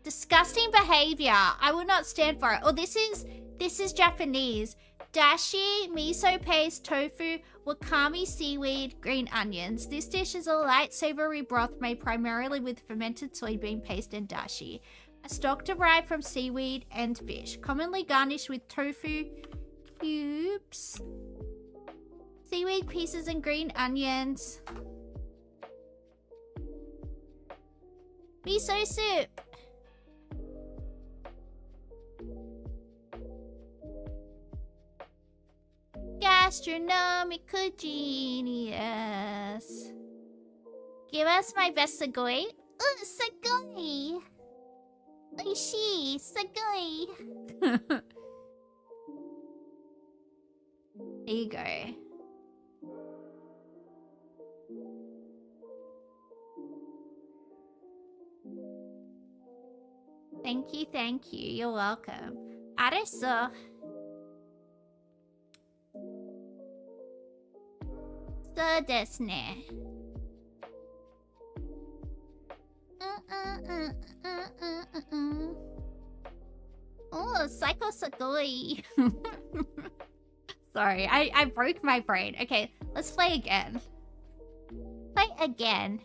Disgusting behavior. I will not stand for it. Oh, this is Japanese. Dashi, miso paste, tofu, wakame seaweed, green onions. This dish is a light savory broth made primarily with fermented soybean paste and dashi. A stock derived from seaweed and fish, commonly garnished with tofu cubes, seaweed pieces, and green onions. Miso soup. Gastronomical genius. Give us my best sagoi. Oh, sagoi. Oishi, sagoi. There you go. Thank you, thank you. You're welcome. Areso. So desu ne. Oh, Psycho Sagoi. Sorry, I broke my brain. Okay, let's play again. Play again.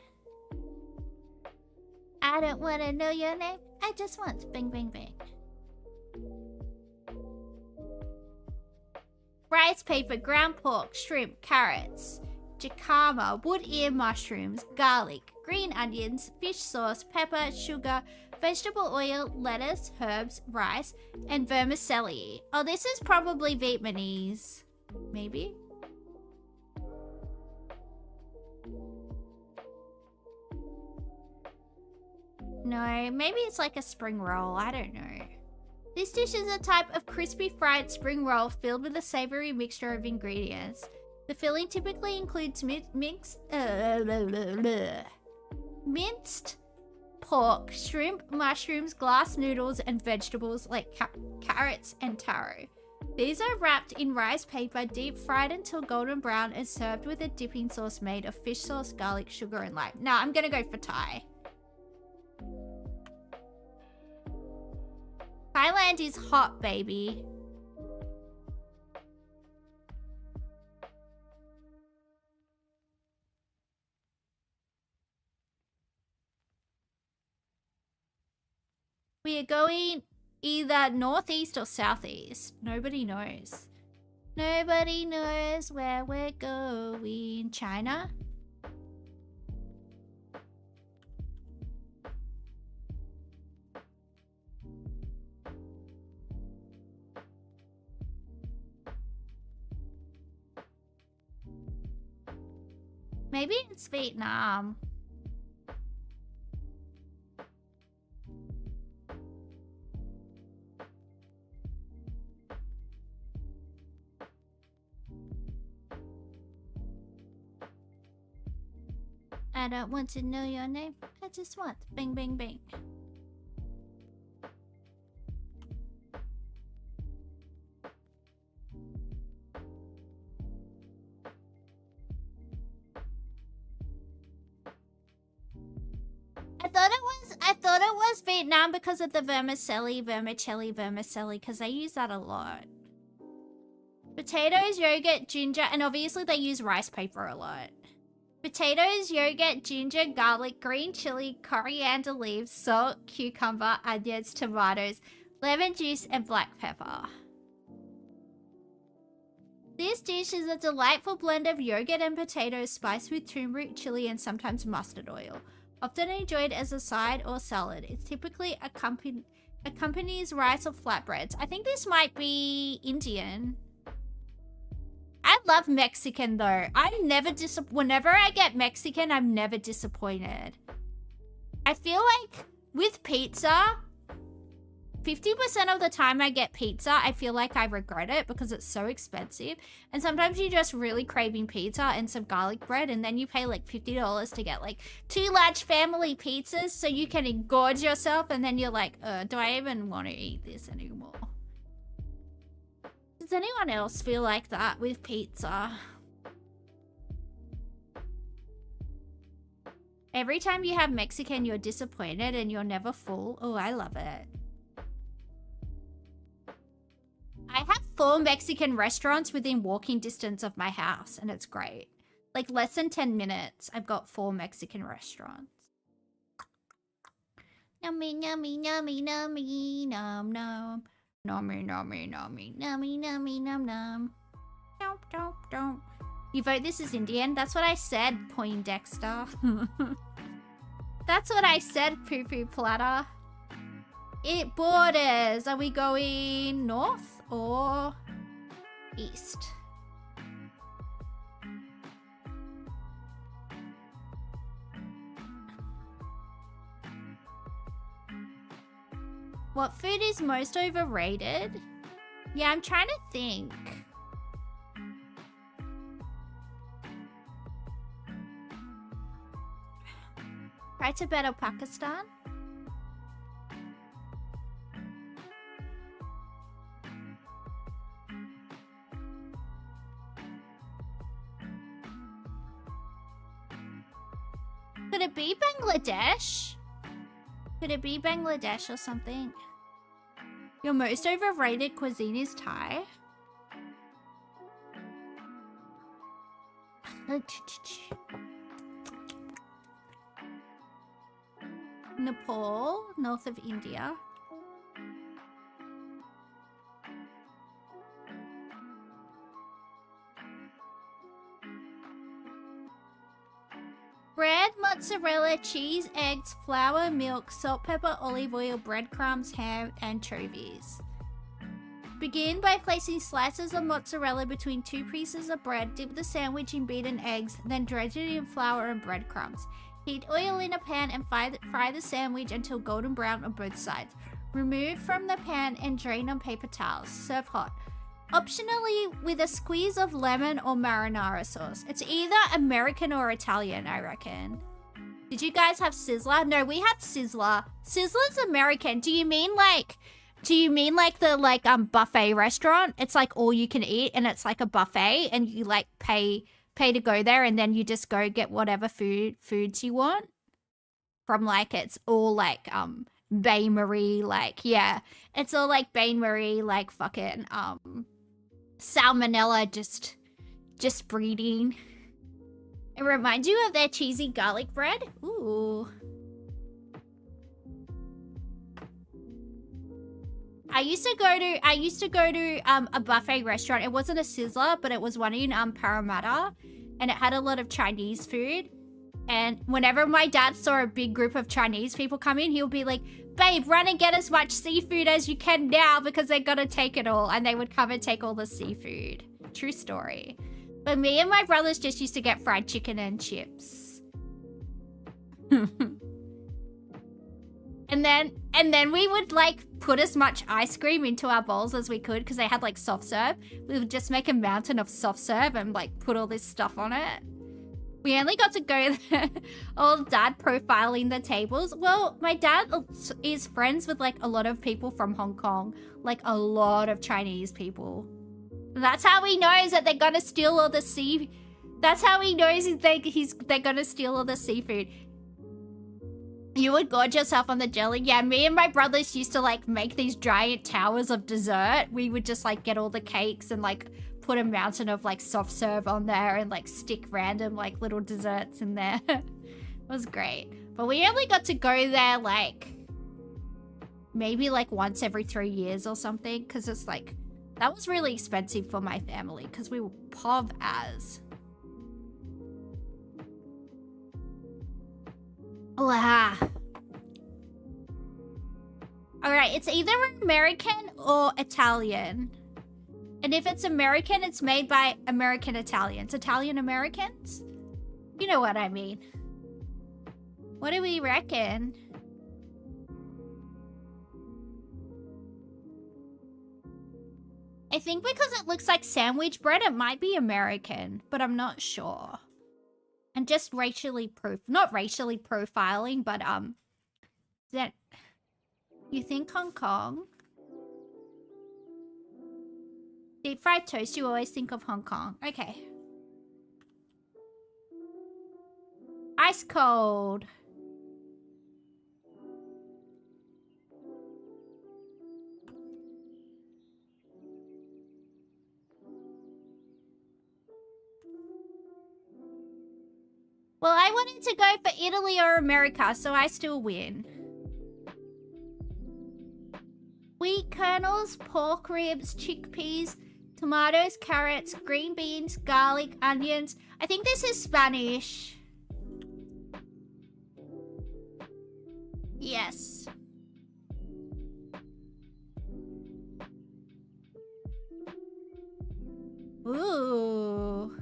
I don't want to know your name. I just want bang, bang, bang. Rice paper, ground pork, shrimp, carrots, jicama, wood ear mushrooms, garlic, green onions, fish sauce, pepper, sugar, vegetable oil, lettuce, herbs, rice, and vermicelli. Oh, this is probably Vietnamese. Maybe? No, maybe it's like a spring roll. I don't know. This dish is a type of crispy fried spring roll filled with a savory mixture of ingredients. The filling typically includes minced pork, shrimp, mushrooms, glass noodles, and vegetables like carrots and taro. These are wrapped in rice paper, deep fried until golden brown, and served with a dipping sauce made of fish sauce, garlic, sugar, and lime. Nah, I'm gonna go for Thai. Thailand is hot, baby. We are going either northeast or southeast. Nobody knows. Nobody knows where we're going. China? Maybe it's Vietnam. I don't want to know your name. I just want bing, bing, bing. I thought it was Vietnam because of the vermicelli, because they use that a lot. Potatoes, yogurt, ginger, and obviously they use rice paper a lot. Potatoes, yogurt, ginger, garlic, green chili, coriander leaves, salt, cucumber, onions, tomatoes, lemon juice, and black pepper. This dish is a delightful blend of yogurt and potatoes spiced with turmeric, chili, and sometimes mustard oil. Often enjoyed as a side or salad. It typically accompanies rice or flatbreads. I think this might be Indian. I love Mexican though. I'm never whenever I get Mexican, I'm never disappointed. I feel like with pizza, 50% of the time I get pizza, I feel like I regret it because it's so expensive. And sometimes you're just really craving pizza and some garlic bread, and then you pay like $50 to get like 2 large family pizzas so you can engorge yourself, and then you're like, do I even want to eat this anymore? Does anyone else feel like that with pizza? Every time you have Mexican, you're disappointed and you're never full. Oh, I love it. I have 4 Mexican restaurants within walking distance of my house, and it's great. Like less than 10 minutes, I've got 4 Mexican restaurants. Nummy, nummy, nummy, nummy, num, num. Nummy, nummy, nummy, nummy, nummy, num, num. Don't, don't, don't. You vote this is Indian? That's what I said, Poindexter. That's what I said, Poo Poo Platter. It borders. Are we going north or east? What food is most overrated? Yeah, I'm trying to think. Try to better Pakistan. Could it be Bangladesh? Could it be Bangladesh or something? Your most overrated cuisine is Thai? Nepal, north of India. Bread, mozzarella, cheese, eggs, flour, milk, salt, pepper, olive oil, breadcrumbs, ham, anchovies. Begin by placing slices of mozzarella between 2 pieces of bread. Dip the sandwich in beaten eggs, then dredge it in flour and breadcrumbs. Heat oil in a pan and fry the sandwich until golden brown on both sides. Remove from the pan and drain on paper towels. Serve hot. Optionally with a squeeze of lemon or marinara sauce. It's either American or Italian, I reckon. Did you guys have Sizzler? No, we had Sizzler. Sizzler's American. Do you mean like the buffet restaurant? It's like all you can eat and it's like a buffet and you like pay to go there and then you just go get whatever foods you want. From like it's all like Bain Marie, like yeah. It's all like Bain Marie, like fucking salmonella just breeding. It reminds you of their cheesy garlic bread. Ooh. I used to go to a buffet restaurant. It wasn't a Sizzler, but it was one in Parramatta, and it had a lot of Chinese food. And whenever my dad saw a big group of Chinese people come in, he'll be like, "Babe, run and get as much seafood as you can now because they're gonna take it all." And they would come and take all the seafood. True story. But me and my brothers just used to get fried chicken and chips. And then we would like put as much ice cream into our bowls as we could because they had like soft serve. We would just make a mountain of soft serve and like put all this stuff on it. We only got to go there. Old dad profiling the tables. Well, my dad is friends with like a lot of people from Hong Kong, like a lot of Chinese people. That's how he knows that they're gonna steal all the That's how he knows they're gonna steal all the seafood. You would gorge yourself on the jelly. Yeah, me and my brothers used to like make these giant towers of dessert. We would just like get all the cakes and like put a mountain of like soft serve on there and like stick random like little desserts in there. It was great. But we only got to go there like maybe like once every 3 years or something because it's like that was really expensive for my family because we were pov as. Alright, it's either American or Italian. And if it's American, it's made by American Italians. Italian Americans? You know what I mean. What do we reckon? I think because it looks like sandwich bread, it might be American, but I'm not sure. And just not racially profiling, but that you think Hong Kong? Deep fried toast, you always think of Hong Kong. Okay. Ice cold. Well, I wanted to go for Italy or America, so I still win. Wheat kernels, pork ribs, chickpeas, tomatoes, carrots, green beans, garlic, onions. I think this is Spanish. Yes. Ooh.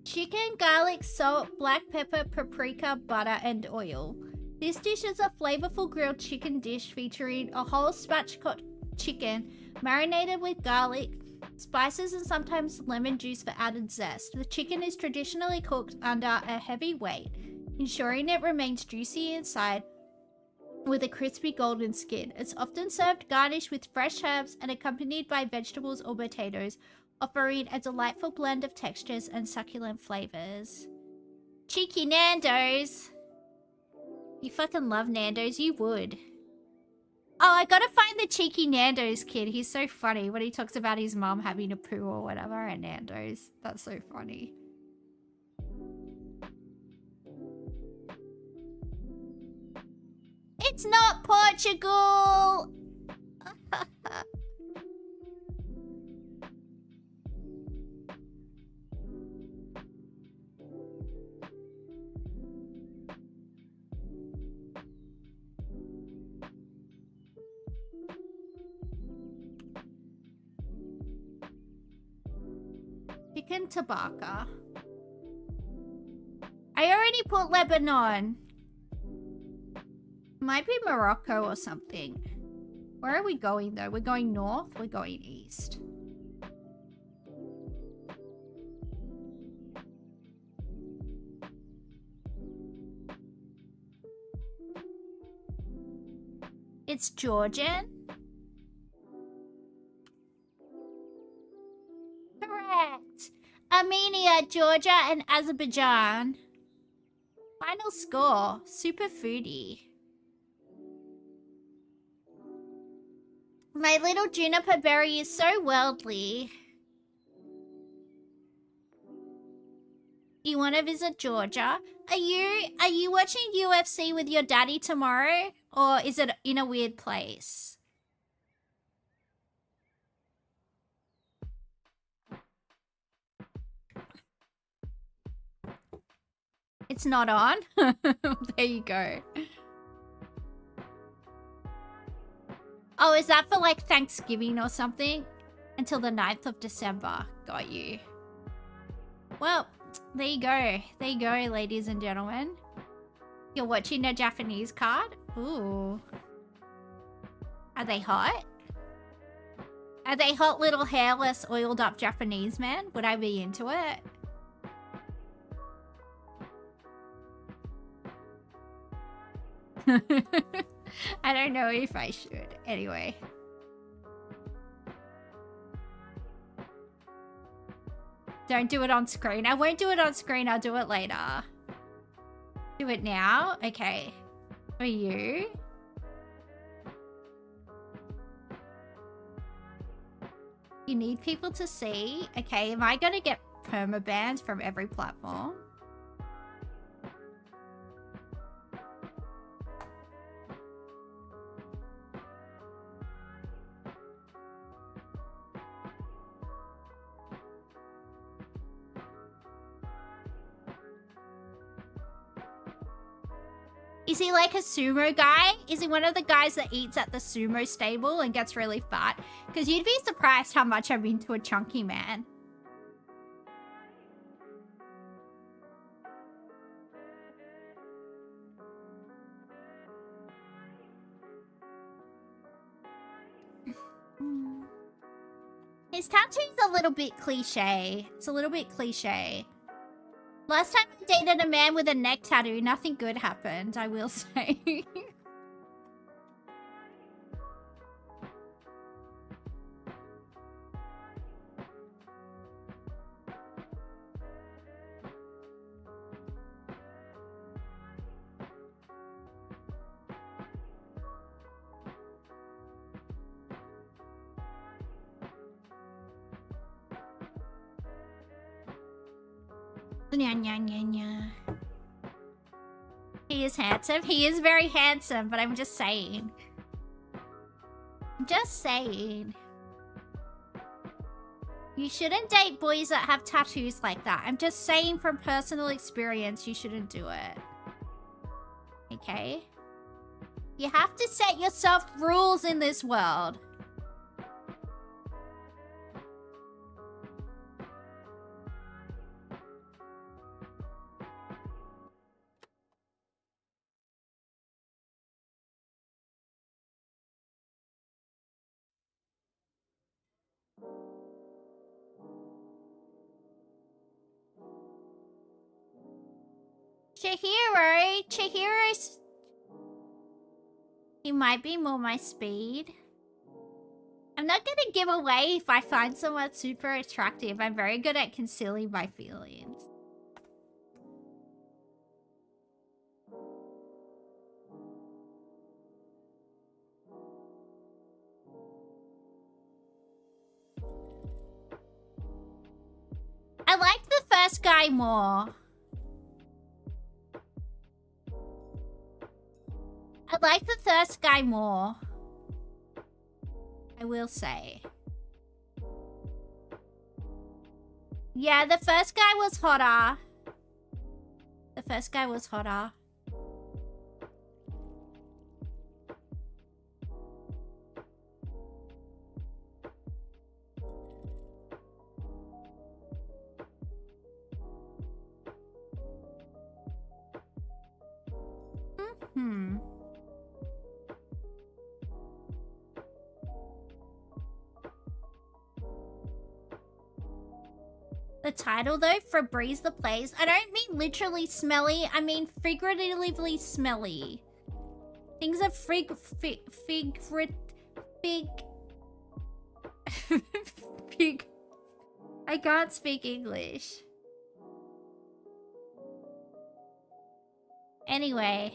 Chicken, garlic, salt, black pepper, paprika, butter, and oil. This dish is a flavorful grilled chicken dish featuring a whole spatchcock chicken marinated with garlic, spices, and sometimes lemon juice for added zest. The chicken is traditionally cooked under a heavy weight, ensuring it remains juicy inside with a crispy golden skin. It's often served garnished with fresh herbs and accompanied by vegetables or potatoes, offering a delightful blend of textures and succulent flavors. Cheeky Nando's. You fucking love Nando's, you would. Oh, I gotta find the cheeky Nando's kid. He's so funny when he talks about his mum having a poo or whatever at Nando's. That's so funny. It's not Portugal! Chicken tabaka. did he put Lebanon? Might be Morocco or something. Where are we going though? We're going north, we're going east. It's Georgian? Correct. Armenia, Georgia, and Azerbaijan. Final score. Super foodie. My little juniper berry is so worldly. You want to visit Georgia? Are you watching UFC with your daddy tomorrow? Or is it in a weird place? It's not on? There you go. Oh, is that for like Thanksgiving or something? Until the 9th of December. Got you. Well, there you go. There you go, ladies and gentlemen. You're watching a Japanese card? Ooh. Are they hot? Are they hot little hairless, oiled up Japanese men? Would I be into it? I don't know if I should. Anyway. Don't do it on screen. I won't do it on screen. I'll do it later. Do it now? Okay. For you. You need people to see. Okay, am I gonna get permabanned from every platform? Is he like a sumo guy? Is he one of the guys that eats at the sumo stable and gets really fat? Because you'd be surprised how much I'm into a chunky man. His tattoo's a little bit cliche. It's a little bit cliche. Last time I dated a man with a neck tattoo, nothing good happened, I will say. Nya, nya, nya, nya. He is handsome. He is very handsome, but I'm just saying. Just saying. You shouldn't date boys that have tattoos like that. I'm just saying from personal experience, you shouldn't do it. Okay? You have to set yourself rules in this world. Chihiro's... He might be more my speed. I'm not gonna give away if I find someone super attractive. I'm very good at concealing my feelings. I like the first guy more. I like the first guy more. I will say. Yeah, the first guy was hotter. The first guy was hotter. The title though, Febreze the Plays. I don't mean literally smelly, I mean figuratively smelly. Things are fig... I can't speak English. Anyway.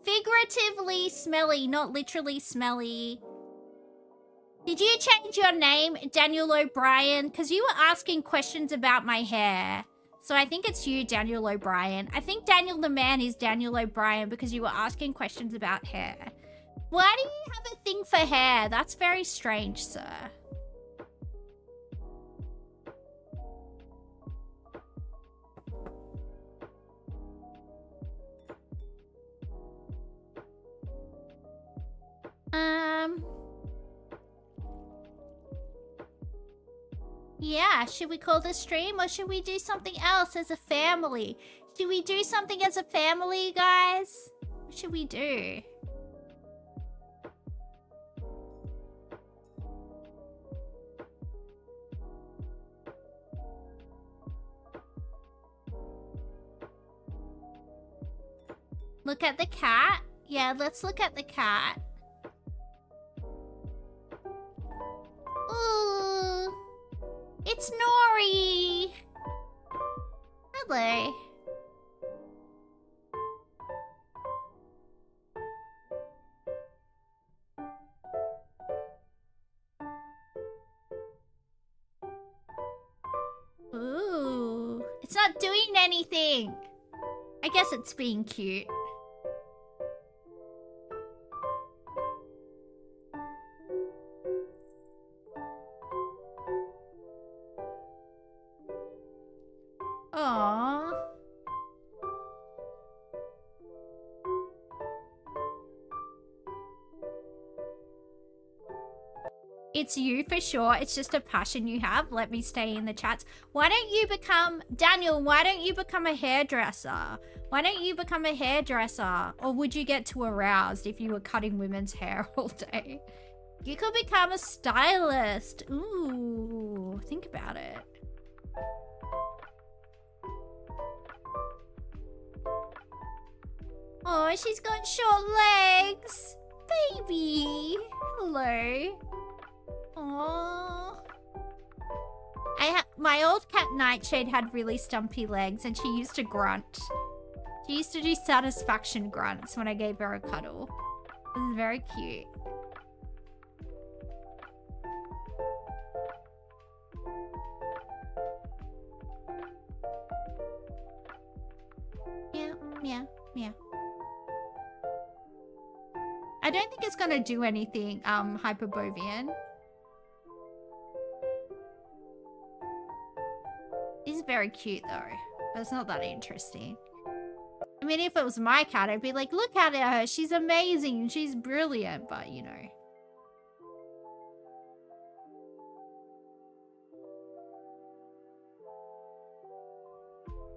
Figuratively smelly, not literally smelly. Did you change your name, Daniel O'Brien? Because you were asking questions about my hair. So I think it's you, Daniel O'Brien. I think Daniel the man is Daniel O'Brien because you were asking questions about hair. Why do you have a thing for hair? That's very strange, sir. Yeah, should we call this stream or should we do something else as a family? Should we do something as a family, guys? What should we do? Look at the cat? Yeah, let's look at the cat. Ooh. It's Nori! Hello. Ooh. It's not doing anything. I guess it's being cute. Aww. It's you for sure. It's just a passion you have. Let me stay in the chats. Why don't you become... Daniel, why don't you become a hairdresser? Why don't you become a hairdresser? Or would you get too aroused if you were cutting women's hair all day? You could become a stylist. Ooh, think about it. Oh, she's got short legs. Baby. Hello. Aww. My old cat Nightshade had really stumpy legs and she used to grunt. She used to do satisfaction grunts when I gave her a cuddle. It was very cute. Meow, meow, meow. I don't think it's gonna do anything, Hyperbovian. He's very cute though, but it's not that interesting. I mean, if it was my cat, I'd be like, look at her, she's amazing, she's brilliant, but you know.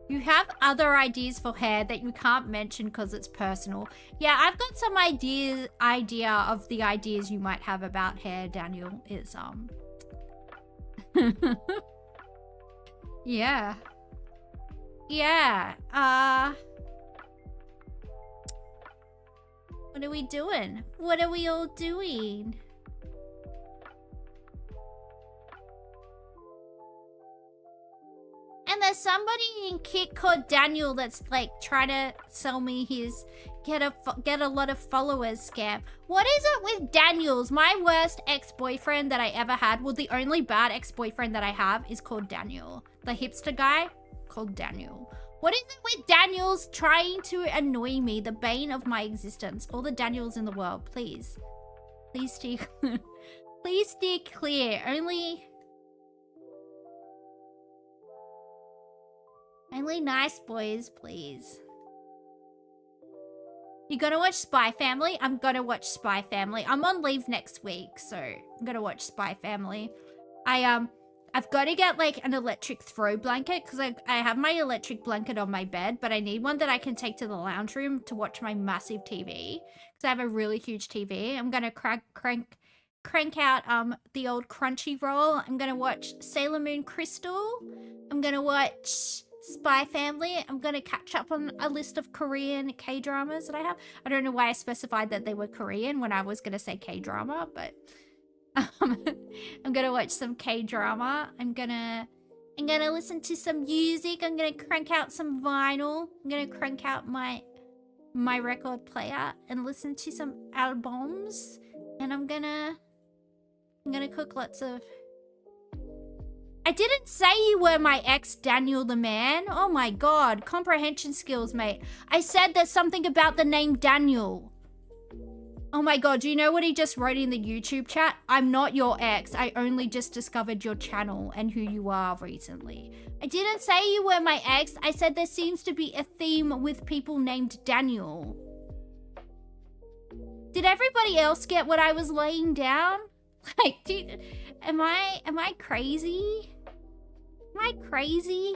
You have other ideas for hair that you can't mention because it's personal. Yeah, I've got some idea of the ideas you might have about hair, Daniel. Is yeah. Yeah. What are we doing? What are we all doing? And there's somebody in Kit called Daniel that's like trying to sell me his get a lot of followers scam. What is it with Daniels? My worst ex-boyfriend that I ever had, well, the only bad ex-boyfriend that I have is called Daniel. The hipster guy called Daniel. What is it with Daniels trying to annoy me? The bane of my existence. All the Daniels in the world, please. Please steer clear. Please steer clear. Only nice boys, please. You gonna watch Spy Family? I'm gonna watch Spy Family. I'm on leave next week, so I'm gonna watch Spy Family. I've got to get like an electric throw blanket because I have my electric blanket on my bed, but I need one that I can take to the lounge room to watch my massive TV because I have a really huge TV. I'm gonna crank out the old Crunchyroll. I'm gonna watch Sailor Moon Crystal. I'm gonna watch Spy Family. I'm gonna catch up on a list of Korean K-dramas that I have. I don't know why I specified that they were Korean when I was gonna say K-drama, but I'm gonna watch some K-drama. I'm gonna listen to some music. I'm gonna crank out some vinyl. I'm gonna crank out my record player and listen to some albums. And I'm gonna cook lots of... I didn't say you were my ex, Daniel the man. Oh my god, comprehension skills, mate. I said there's something about the name Daniel. Oh my god, do you know what he just wrote in the YouTube chat? I'm not your ex. I only just discovered your channel and who you are recently. I didn't say you were my ex. I said there seems to be a theme with people named Daniel. Did everybody else get what I was laying down? Like, dude, am I crazy? Am I crazy?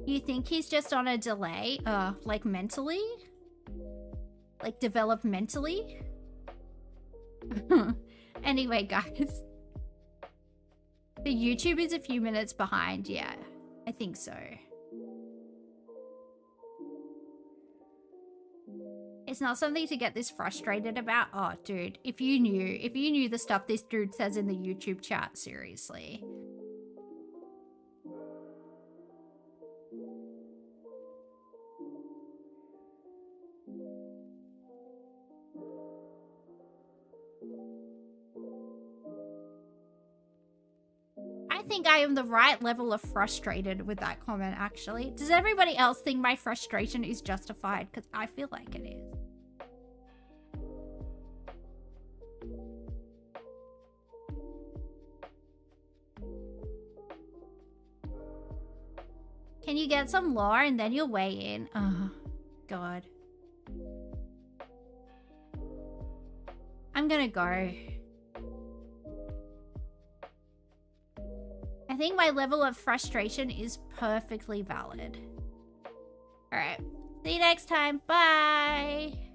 You think he's just on a delay? Like mentally? Like developmentally? Anyway, guys. The YouTube is a few minutes behind, yeah. I think so. It's not something to get this frustrated about. Oh, dude, if you knew the stuff this dude says in the YouTube chat, seriously. I think I am the right level of frustrated with that comment, actually. Does everybody else think my frustration is justified? Because I feel like it is. Can you get some lore and then you'll weigh in? Oh, God. I'm gonna go. I think my level of frustration is perfectly valid. Alright. See you next time. Bye!